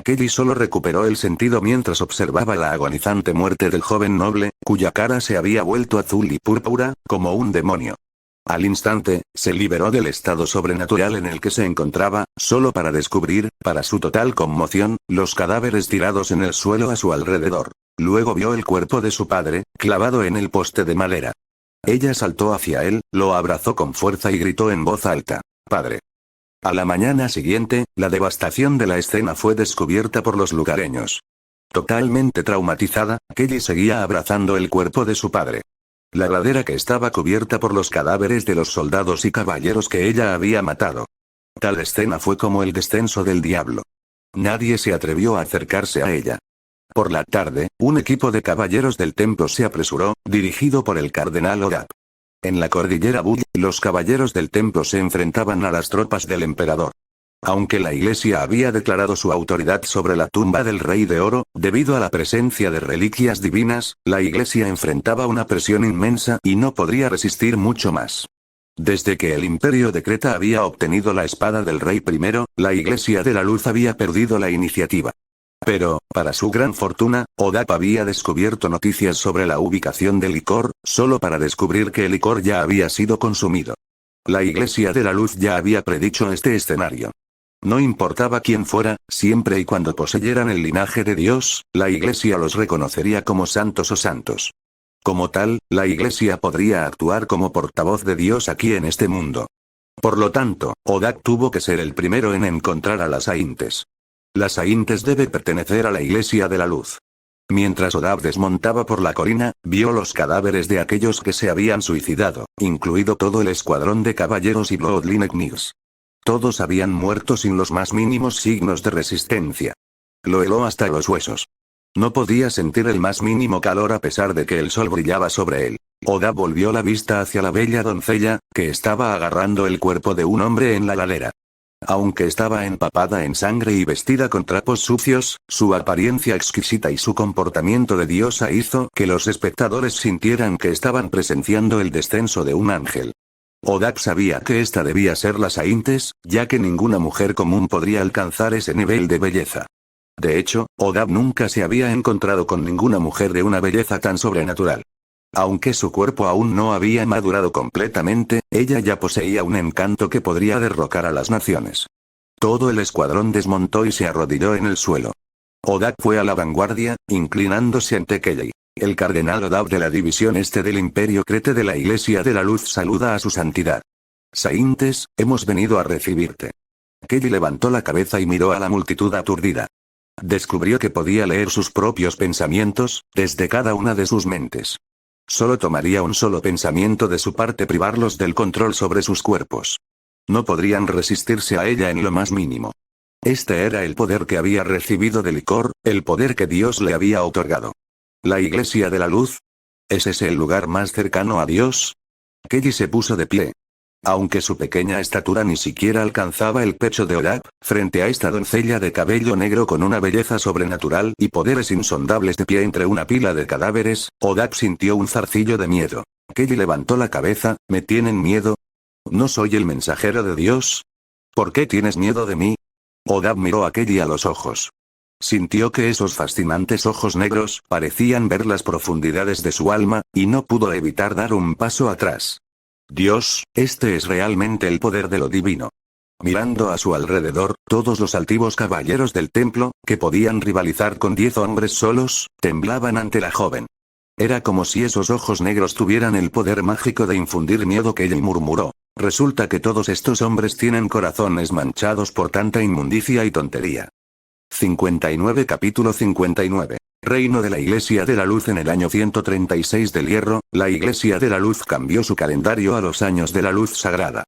Speaker 1: Kelly solo recuperó el sentido mientras observaba la agonizante muerte del joven noble, cuya cara se había vuelto azul y púrpura, como un demonio. Al instante, se liberó del estado sobrenatural en el que se encontraba, solo para descubrir, para su total conmoción, los cadáveres tirados en el suelo a su alrededor. Luego vio el cuerpo de su padre, clavado en el poste de madera. Ella saltó hacia él, lo abrazó con fuerza y gritó en voz alta: «Padre». A la mañana siguiente, la devastación de la escena fue descubierta por los lugareños. Totalmente traumatizada, Kelly seguía abrazando el cuerpo de su padre. La ladera que estaba cubierta por los cadáveres de los soldados y caballeros que ella había matado. Tal escena fue como el descenso del diablo. Nadie se atrevió a acercarse a ella. Por la tarde, un equipo de caballeros del templo se apresuró, dirigido por el cardenal Odab. En la cordillera Bull, los caballeros del templo se enfrentaban a las tropas del emperador. Aunque la iglesia había declarado su autoridad sobre la tumba del rey de oro, debido a la presencia de reliquias divinas, la iglesia enfrentaba una presión inmensa y no podría resistir mucho más. Desde que el imperio de Creta había obtenido la espada del rey primero, la iglesia de la luz había perdido la iniciativa. Pero, para su gran fortuna, Odab había descubierto noticias sobre la ubicación del licor, solo para descubrir que el licor ya había sido consumido. La Iglesia de la Luz ya había predicho este escenario. No importaba quién fuera, siempre y cuando poseyeran el linaje de Dios, la Iglesia los reconocería como santos o santos. Como tal, la Iglesia podría actuar como portavoz de Dios aquí en este mundo. Por lo tanto, Odab tuvo que ser el primero en encontrar a las Aintes. Las Aintes debe pertenecer a la Iglesia de la Luz. Mientras Odab desmontaba por la colina, vio los cadáveres de aquellos que se habían suicidado, incluido todo el escuadrón de caballeros y Bloodline Knights. Todos habían muerto sin los más mínimos signos de resistencia. Lo heló hasta los huesos. No podía sentir el más mínimo calor a pesar de que el sol brillaba sobre él. Odab volvió la vista hacia la bella doncella, que estaba agarrando el cuerpo de un hombre en la ladera. Aunque estaba empapada en sangre y vestida con trapos sucios, su apariencia exquisita y su comportamiento de diosa hizo que los espectadores sintieran que estaban presenciando el descenso de un ángel. Odab sabía que esta debía ser la Saintes, ya que ninguna mujer común podría alcanzar ese nivel de belleza. De hecho, Odab nunca se había encontrado con ninguna mujer de una belleza tan sobrenatural. Aunque su cuerpo aún no había madurado completamente, ella ya poseía un encanto que podría derrocar a las naciones. Todo el escuadrón desmontó y se arrodilló en el suelo. Odab fue a la vanguardia, inclinándose ante Kelly. El cardenal Odab de la división este del Imperio Crete de la Iglesia de la Luz saluda a su santidad. Saintes, hemos venido a recibirte. Kelly levantó la cabeza y miró a la multitud aturdida. Descubrió que podía leer sus propios pensamientos, desde cada una de sus mentes. Solo tomaría un solo pensamiento de su parte privarlos del control sobre sus cuerpos. No podrían resistirse a ella en lo más mínimo. Este era el poder que había recibido de Licor, el poder que Dios le había otorgado. ¿La Iglesia de la Luz? ¿Es ese el lugar más cercano a Dios? Kelly se puso de pie. Aunque su pequeña estatura ni siquiera alcanzaba el pecho de Odab, frente a esta doncella de cabello negro con una belleza sobrenatural y poderes insondables de pie entre una pila de cadáveres, Odab sintió un zarcillo de miedo. Kelly levantó la cabeza. ¿Me tienen miedo? ¿No soy el mensajero de Dios? ¿Por qué tienes miedo de mí? Odab miró a Kelly a los ojos. Sintió que esos fascinantes ojos negros parecían ver las profundidades de su alma, y no pudo evitar dar un paso atrás. Dios, este es realmente el poder de lo divino. Mirando a su alrededor, todos los altivos caballeros del templo, que podían rivalizar con 10 hombres solos, temblaban ante la joven. Era como si esos ojos negros tuvieran el poder mágico de infundir miedo. Que ella murmuró. Resulta que todos estos hombres tienen corazones manchados por tanta inmundicia y tontería. 59 Capítulo 59. Reino de la Iglesia de la Luz. En el año 136 del Hierro, la Iglesia de la Luz cambió su calendario a los años de la Luz Sagrada.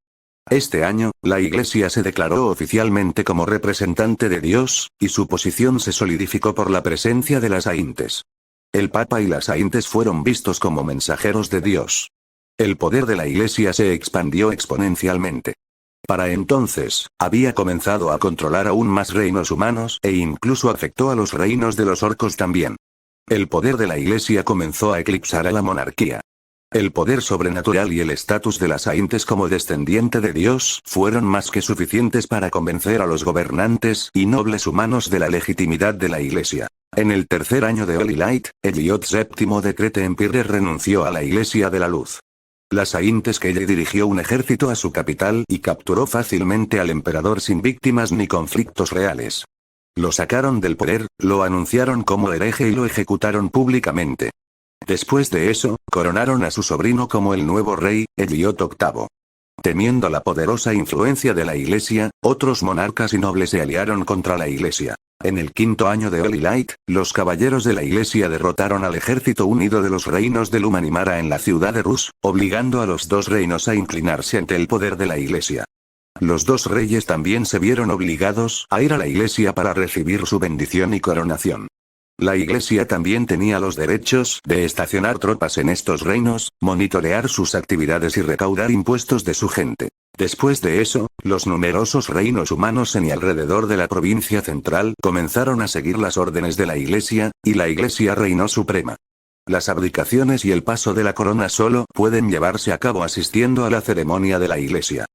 Speaker 1: Este año, la Iglesia se declaró oficialmente como representante de Dios, y su posición se solidificó por la presencia de las Saintes. El Papa y las Saintes fueron vistos como mensajeros de Dios. El poder de la Iglesia se expandió exponencialmente. Para entonces, había comenzado a controlar aún más reinos humanos e incluso afectó a los reinos de los orcos también. El poder de la Iglesia comenzó a eclipsar a la monarquía. El poder sobrenatural y el estatus de las Saintes como descendiente de Dios fueron más que suficientes para convencer a los gobernantes y nobles humanos de la legitimidad de la Iglesia. En el tercer año de Holy Light, Eliot VII de Crete Empire renunció a la Iglesia de la Luz. Las Saintes Kelly dirigió un ejército a su capital y capturó fácilmente al emperador sin víctimas ni conflictos reales. Lo sacaron del poder, lo anunciaron como hereje y lo ejecutaron públicamente. Después de eso, coronaron a su sobrino como el nuevo rey, Eliot VIII. Temiendo la poderosa influencia de la Iglesia, otros monarcas y nobles se aliaron contra la Iglesia. En el quinto año de Holy Light, los caballeros de la Iglesia derrotaron al ejército unido de los reinos de Lumanimara en la ciudad de Rus, obligando a los dos reinos a inclinarse ante el poder de la Iglesia. Los dos reyes también se vieron obligados a ir a la Iglesia para recibir su bendición y coronación. La Iglesia también tenía los derechos de estacionar tropas en estos reinos, monitorear sus actividades y recaudar impuestos de su gente. Después de eso, los numerosos reinos humanos en y alrededor de la provincia central comenzaron a seguir las órdenes de la Iglesia, y la Iglesia reinó suprema. Las abdicaciones y el paso de la corona solo pueden llevarse a cabo asistiendo a la ceremonia de la Iglesia.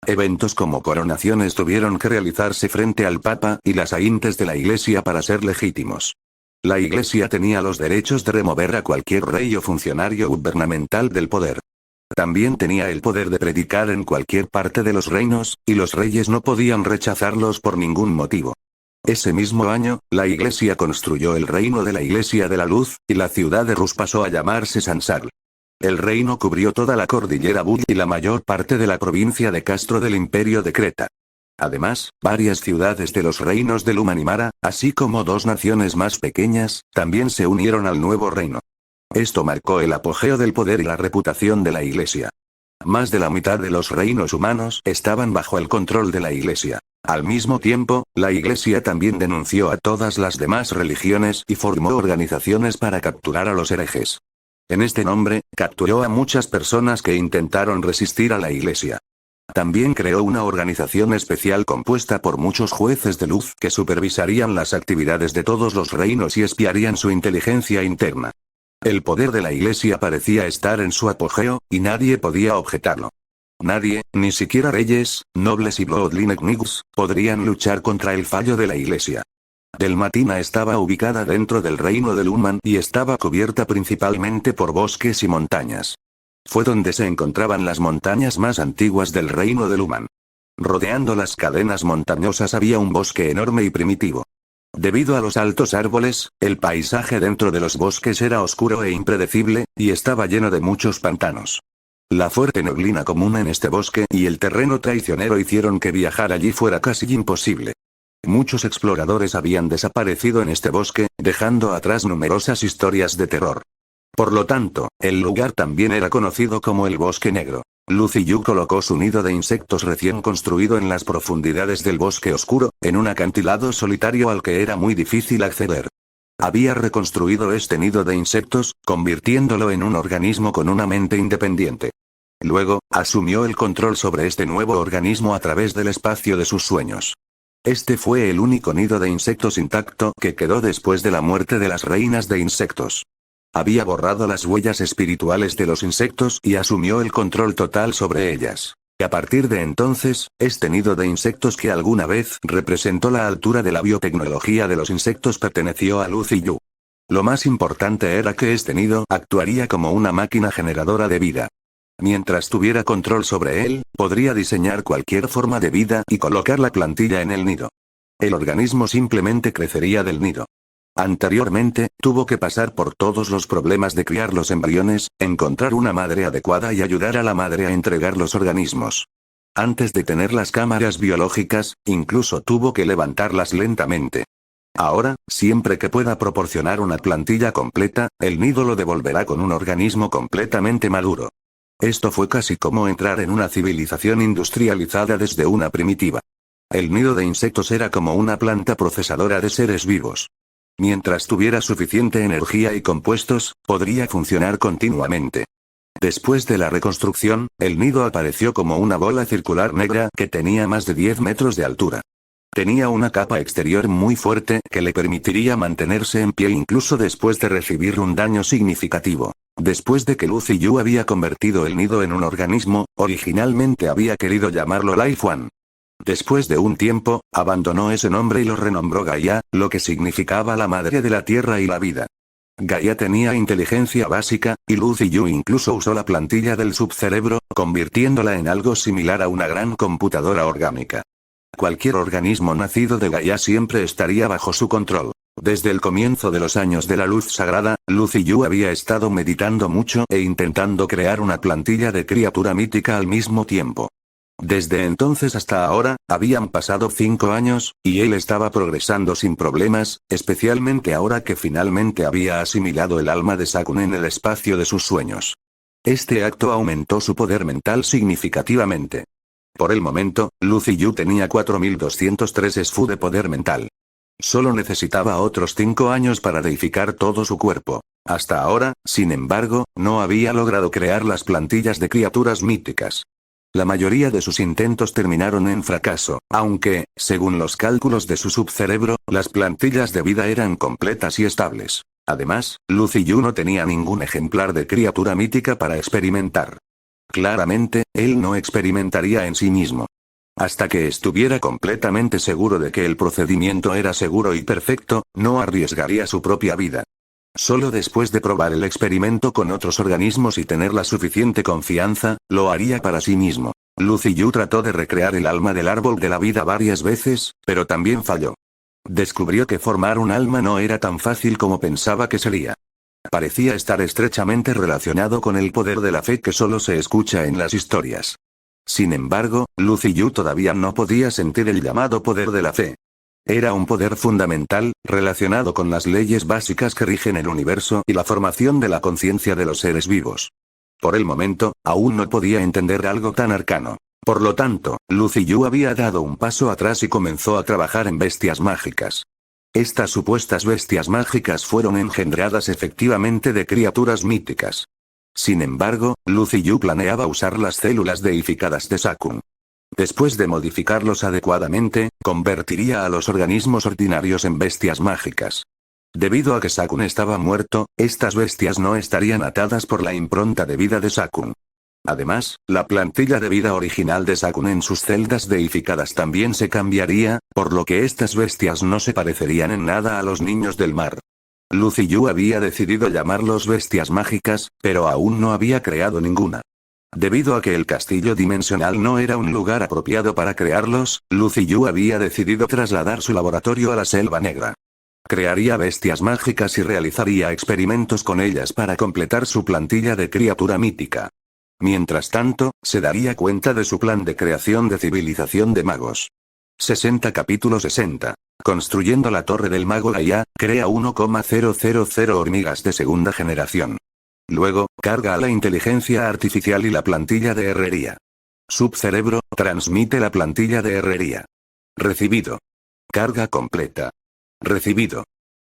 Speaker 1: Eventos como coronaciones tuvieron que realizarse frente al Papa y las Saintes de la Iglesia para ser legítimos. La Iglesia tenía los derechos de remover a cualquier rey o funcionario gubernamental del poder. También tenía el poder de predicar en cualquier parte de los reinos, y los reyes no podían rechazarlos por ningún motivo. Ese mismo año, la Iglesia construyó el reino de la Iglesia de la Luz, y la ciudad de Rus pasó a llamarse Sansal. El reino cubrió toda la cordillera Bud y la mayor parte de la provincia de Castro del Imperio de Creta. Además, varias ciudades de los reinos de Lumanimara, así como 2 naciones más pequeñas, también se unieron al nuevo reino. Esto marcó el apogeo del poder y la reputación de la Iglesia. Más de la mitad de los reinos humanos estaban bajo el control de la Iglesia. Al mismo tiempo, la Iglesia también denunció a todas las demás religiones y formó organizaciones para capturar a los herejes. En este nombre, capturó a muchas personas que intentaron resistir a la Iglesia. También creó una organización especial compuesta por muchos jueces de luz que supervisarían las actividades de todos los reinos y espiarían su inteligencia interna. El poder de la Iglesia parecía estar en su apogeo, y nadie podía objetarlo. Nadie, ni siquiera reyes, nobles y bloodline knights, podrían luchar contra el fallo de la Iglesia. Delmatina estaba ubicada dentro del reino de Luman y estaba cubierta principalmente por bosques y montañas. Fue donde se encontraban las montañas más antiguas del reino de Luman. Rodeando las cadenas montañosas había un bosque enorme y primitivo. Debido a los altos árboles, el paisaje dentro de los bosques era oscuro e impredecible, y estaba lleno de muchos pantanos. La fuerte neblina común en este bosque y el terreno traicionero hicieron que viajar allí fuera casi imposible. Muchos exploradores habían desaparecido en este bosque, dejando atrás numerosas historias de terror. Por lo tanto, el lugar también era conocido como el Bosque Negro. Lucy Yu colocó su nido de insectos recién construido en las profundidades del bosque oscuro, en un acantilado solitario al que era muy difícil acceder. Había reconstruido este nido de insectos, convirtiéndolo en un organismo con una mente independiente. Luego, asumió el control sobre este nuevo organismo a través del espacio de sus sueños. Este fue el único nido de insectos intacto que quedó después de la muerte de las reinas de insectos. Había borrado las huellas espirituales de los insectos y asumió el control total sobre ellas. Y a partir de entonces, este nido de insectos que alguna vez representó la altura de la biotecnología de los insectos perteneció a Lucy Yu. Lo más importante era que este nido actuaría como una máquina generadora de vida. Mientras tuviera control sobre él, podría diseñar cualquier forma de vida y colocar la plantilla en el nido. El organismo simplemente crecería del nido. Anteriormente, tuvo que pasar por todos los problemas de criar los embriones, encontrar una madre adecuada y ayudar a la madre a entregar los organismos. Antes de tener las cámaras biológicas, incluso tuvo que levantarlas lentamente. Ahora, siempre que pueda proporcionar una plantilla completa, el nido lo devolverá con un organismo completamente maduro. Esto fue casi como entrar en una civilización industrializada desde una primitiva. El nido de insectos era como una planta procesadora de seres vivos. Mientras tuviera suficiente energía y compuestos, podría funcionar continuamente. Después de la reconstrucción, el nido apareció como una bola circular negra que tenía más de 10 metros de altura. Tenía una capa exterior muy fuerte que le permitiría mantenerse en pie incluso después de recibir un daño significativo. Después de que Lucy Yu había convertido el nido en un organismo, originalmente había querido llamarlo Life One. Después de un tiempo, abandonó ese nombre y lo renombró Gaia, lo que significaba la madre de la tierra y la vida. Gaia tenía inteligencia básica, y Lucy Yu incluso usó la plantilla del subcerebro, convirtiéndola en algo similar a una gran computadora orgánica. Cualquier organismo nacido de Gaia siempre estaría bajo su control. Desde el comienzo de los años de la luz sagrada, Lucy Yu había estado meditando mucho e intentando crear una plantilla de criatura mítica al mismo tiempo. Desde entonces hasta ahora, habían pasado 5 años, y él estaba progresando sin problemas, especialmente ahora que finalmente había asimilado el alma de Sakun en el espacio de sus sueños. Este acto aumentó su poder mental significativamente. Por el momento, Lucy Yu tenía 4203 SFU de poder mental. Solo necesitaba otros 5 años para deificar todo su cuerpo. Hasta ahora, sin embargo, no había logrado crear las plantillas de criaturas míticas. La mayoría de sus intentos terminaron en fracaso, aunque, según los cálculos de su subcerebro, las plantillas de vida eran completas y estables. Además, Lucy Yu no tenía ningún ejemplar de criatura mítica para experimentar. Claramente, él no experimentaría en sí mismo. Hasta que estuviera completamente seguro de que el procedimiento era seguro y perfecto, no arriesgaría su propia vida. Solo después de probar el experimento con otros organismos y tener la suficiente confianza, lo haría para sí mismo. Lucy Yu trató de recrear el alma del árbol de la vida varias veces, pero también falló. Descubrió que formar un alma no era tan fácil como pensaba que sería. Parecía estar estrechamente relacionado con el poder de la fe que solo se escucha en las historias. Sin embargo, Lucy Yu todavía no podía sentir el llamado poder de la fe. Era un poder fundamental, relacionado con las leyes básicas que rigen el universo y la formación de la conciencia de los seres vivos. Por el momento, aún no podía entender algo tan arcano. Por lo tanto, Lucy Yu había dado un paso atrás y comenzó a trabajar en bestias mágicas. Estas supuestas bestias mágicas fueron engendradas efectivamente de criaturas míticas. Sin embargo, Lucy Yu planeaba usar las células deificadas de Sakun. Después de modificarlos adecuadamente, convertiría a los organismos ordinarios en bestias mágicas. Debido a que Sakun estaba muerto, estas bestias no estarían atadas por la impronta de vida de Sakun. Además, la plantilla de vida original de Sakun en sus celdas deificadas también se cambiaría, por lo que estas bestias no se parecerían en nada a los niños del mar. Lucy Yu había decidido llamarlos bestias mágicas, pero aún no había creado ninguna. Debido a que el castillo dimensional no era un lugar apropiado para crearlos, Lucy Yu había decidido trasladar su laboratorio a la Selva Negra. Crearía bestias mágicas y realizaría experimentos con ellas para completar su plantilla de criatura mítica. Mientras tanto, se daría cuenta de su plan de creación de civilización de magos. 60 capítulo 60. Construyendo la torre del mago Gaia, crea 1,000 hormigas de segunda generación. Luego, carga a la inteligencia artificial y la plantilla de herrería. Subcerebro, transmite la plantilla de herrería. Recibido. Carga completa. Recibido.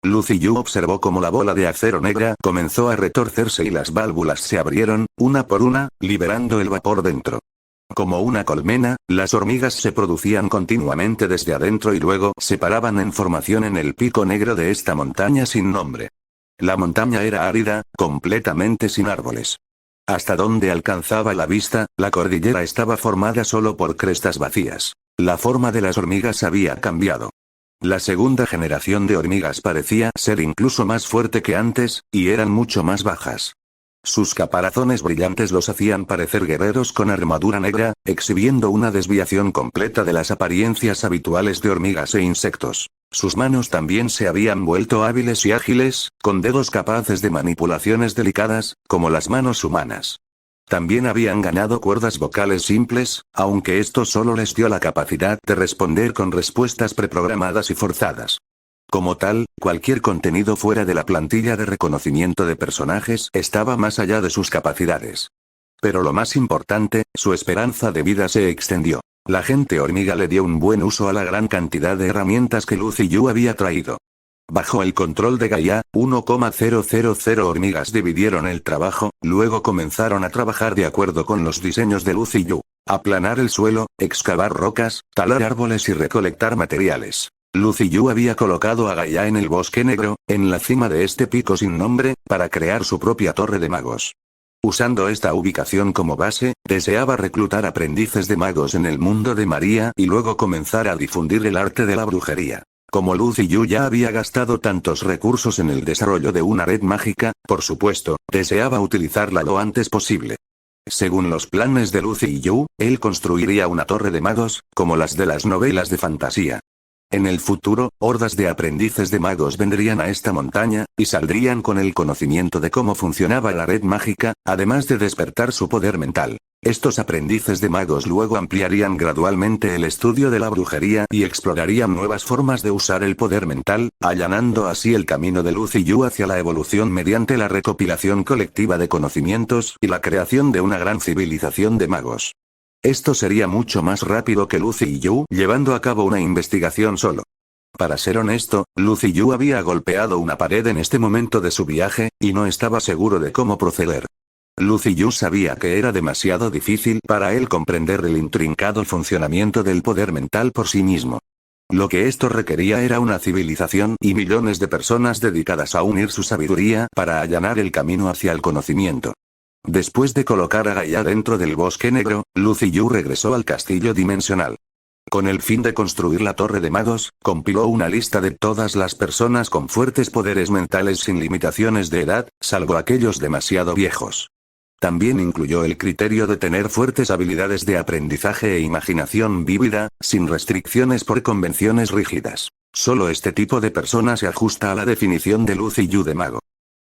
Speaker 1: Lucy Yu observó cómo la bola de acero negra comenzó a retorcerse y las válvulas se abrieron, una por una, liberando el vapor dentro. Como una colmena, las hormigas se producían continuamente desde adentro y luego se paraban en formación en el pico negro de esta montaña sin nombre. La montaña era árida, completamente sin árboles. Hasta donde alcanzaba la vista, la cordillera estaba formada solo por crestas vacías. La forma de las hormigas había cambiado. La segunda generación de hormigas parecía ser incluso más fuerte que antes, y eran mucho más bajas. Sus caparazones brillantes los hacían parecer guerreros con armadura negra, exhibiendo una desviación completa de las apariencias habituales de hormigas e insectos. Sus manos también se habían vuelto hábiles y ágiles, con dedos capaces de manipulaciones delicadas, como las manos humanas. También habían ganado cuerdas vocales simples, aunque esto solo les dio la capacidad de responder con respuestas preprogramadas y forzadas. Como tal, cualquier contenido fuera de la plantilla de reconocimiento de personajes estaba más allá de sus capacidades. Pero lo más importante, su esperanza de vida se extendió. La gente hormiga le dio un buen uso a la gran cantidad de herramientas que Lucy Yu había traído. Bajo el control de Gaia, 1,000 hormigas dividieron el trabajo, luego comenzaron a trabajar de acuerdo con los diseños de Lucy Yu. Aplanar el suelo, excavar rocas, talar árboles y recolectar materiales. Lucy Yu había colocado a Gaia en el bosque negro, en la cima de este pico sin nombre, para crear su propia torre de magos. Usando esta ubicación como base, deseaba reclutar aprendices de magos en el mundo de María y luego comenzar a difundir el arte de la brujería. Como Lucy Yu ya había gastado tantos recursos en el desarrollo de una red mágica, por supuesto, deseaba utilizarla lo antes posible. Según los planes de Lucy Yu, él construiría una torre de magos, como las de las novelas de fantasía. En el futuro, hordas de aprendices de magos vendrían a esta montaña, y saldrían con el conocimiento de cómo funcionaba la red mágica, además de despertar su poder mental. Estos aprendices de magos luego ampliarían gradualmente el estudio de la brujería y explorarían nuevas formas de usar el poder mental, allanando así el camino de Lucy Yu hacia la evolución mediante la recopilación colectiva de conocimientos y la creación de una gran civilización de magos. Esto sería mucho más rápido que Lucy Yu llevando a cabo una investigación solo. Para ser honesto, Lucy Yu había golpeado una pared en este momento de su viaje, y no estaba seguro de cómo proceder. Lucy Yu sabía que era demasiado difícil para él comprender el intrincado funcionamiento del poder mental por sí mismo. Lo que esto requería era una civilización y millones de personas dedicadas a unir su sabiduría para allanar el camino hacia el conocimiento. Después de colocar a Gaia dentro del bosque negro, Lucy Yu regresó al castillo dimensional. Con el fin de construir la torre de magos, compiló una lista de todas las personas con fuertes poderes mentales sin limitaciones de edad, salvo aquellos demasiado viejos. También incluyó el criterio de tener fuertes habilidades de aprendizaje e imaginación vívida, sin restricciones por convenciones rígidas. Solo este tipo de persona se ajusta a la definición de Lucy Yu de mago.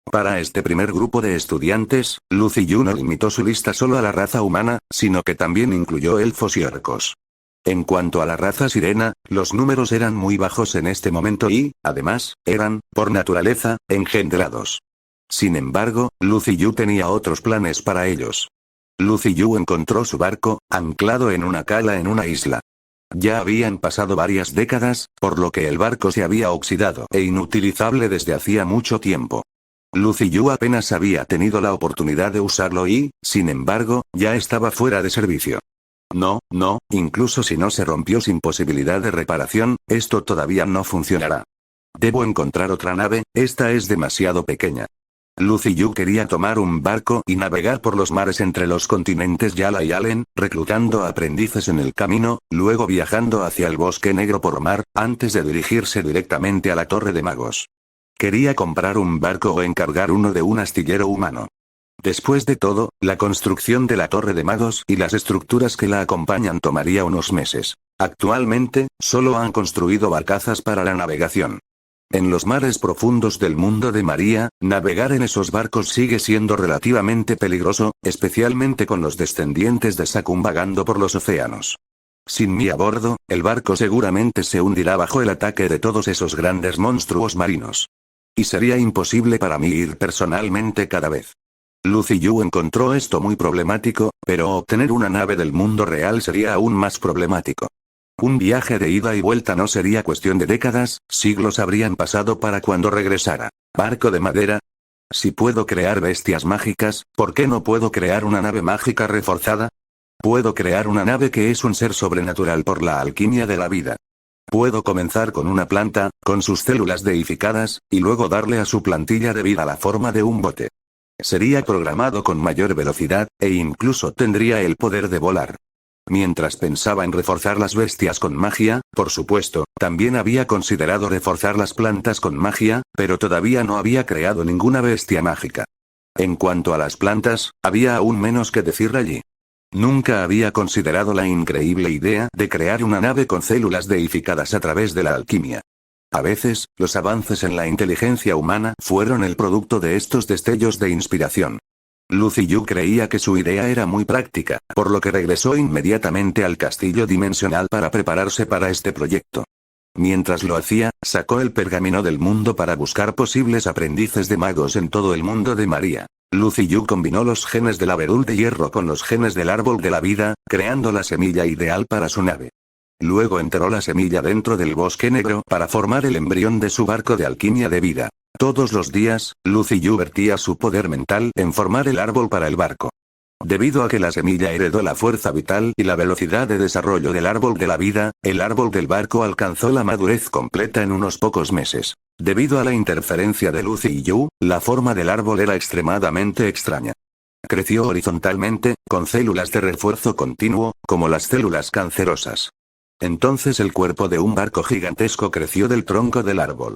Speaker 1: Para este primer grupo de estudiantes, Lucy Yu no limitó su lista solo a la raza humana, sino que también incluyó elfos y orcos. En cuanto a la raza sirena, los números eran muy bajos en este momento y, además, eran, por naturaleza, engendrados. Sin embargo, Lucy Yu tenía otros planes para ellos. Lucy Yu encontró su barco, anclado en una cala en una isla. Ya habían pasado varias décadas, por lo que el barco se había oxidado e inutilizable desde hacía mucho tiempo. Lucy Yu apenas había tenido la oportunidad de usarlo y, sin embargo, ya estaba fuera de servicio. No, no, incluso si no se rompió sin posibilidad de reparación, esto todavía no funcionará. Debo encontrar otra nave, esta es demasiado pequeña. Lucy Yu quería tomar un barco y navegar por los mares entre los continentes Yala y Allen, reclutando aprendices en el camino, luego viajando hacia el Bosque Negro por mar, antes de dirigirse directamente a la Torre de Magos. Quería comprar un barco o encargar uno de un astillero humano. Después de todo, la construcción de la Torre de Magos y las estructuras que la acompañan tomaría unos meses. Actualmente, solo han construido barcazas para la navegación. En los mares profundos del mundo de María, navegar en esos barcos sigue siendo relativamente peligroso, especialmente con los descendientes de Sakun vagando por los océanos. Sin mí a bordo, el barco seguramente se hundirá bajo el ataque de todos esos grandes monstruos marinos. Y sería imposible para mí ir personalmente cada vez. Lucy Yu encontró esto muy problemático, pero obtener una nave del mundo real sería aún más problemático. Un viaje de ida y vuelta no sería cuestión de décadas, siglos habrían pasado para cuando regresara. ¿Barco de madera? Si puedo crear bestias mágicas, ¿por qué no puedo crear una nave mágica reforzada? Puedo crear una nave que es un ser sobrenatural por la alquimia de la vida. Puedo comenzar con una planta, con sus células deificadas, y luego darle a su plantilla de vida la forma de un bote. Sería programado con mayor velocidad, e incluso tendría el poder de volar. Mientras pensaba en reforzar las bestias con magia, por supuesto, también había considerado reforzar las plantas con magia, pero todavía no había creado ninguna bestia mágica. En cuanto a las plantas, había aún menos que decir allí. Nunca había considerado la increíble idea de crear una nave con células deificadas a través de la alquimia. A veces, los avances en la inteligencia humana fueron el producto de estos destellos de inspiración. Lucy Yu creía que su idea era muy práctica, por lo que regresó inmediatamente al castillo dimensional para prepararse para este proyecto. Mientras lo hacía, sacó el pergamino del mundo para buscar posibles aprendices de magos en todo el mundo de María. Lucy Yu combinó los genes del abedul de hierro con los genes del árbol de la vida, creando la semilla ideal para su nave. Luego enterró la semilla dentro del bosque negro para formar el embrión de su barco de alquimia de vida. Todos los días, Lucy Yu vertía su poder mental en formar el árbol para el barco. Debido a que la semilla heredó la fuerza vital y la velocidad de desarrollo del árbol de la vida, el árbol del barco alcanzó la madurez completa en unos pocos meses. Debido a la interferencia de Lucy Yu, la forma del árbol era extremadamente extraña. Creció horizontalmente, con células de refuerzo continuo, como las células cancerosas. Entonces el cuerpo de un barco gigantesco creció del tronco del árbol.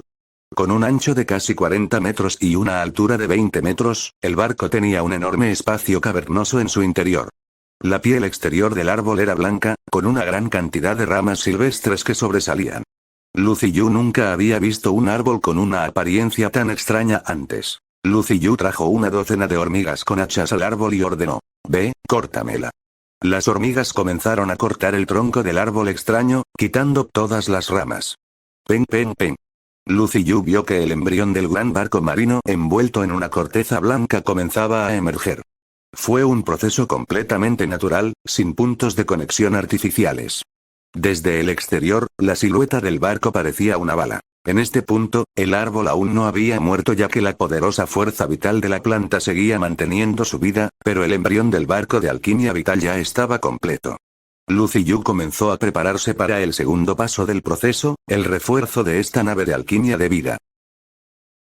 Speaker 1: Con un ancho de casi 40 metros y una altura de 20 metros, el barco tenía un enorme espacio cavernoso en su interior. La piel exterior del árbol era blanca, con una gran cantidad de ramas silvestres que sobresalían. Lucy Yu nunca había visto un árbol con una apariencia tan extraña antes. Lucy Yu trajo una docena de hormigas con hachas al árbol y ordenó: «Ve, córtamela». Las hormigas comenzaron a cortar el tronco del árbol extraño, quitando todas las ramas. Pen pen pen. Lucy Yu vio que el embrión del gran barco marino envuelto en una corteza blanca comenzaba a emerger. Fue un proceso completamente natural, sin puntos de conexión artificiales. Desde el exterior, la silueta del barco parecía una bala. En este punto, el árbol aún no había muerto ya que la poderosa fuerza vital de la planta seguía manteniendo su vida, pero el embrión del barco de alquimia vital ya estaba completo. Lucy Yu comenzó a prepararse para el segundo paso del proceso, el refuerzo de esta nave de alquimia de vida.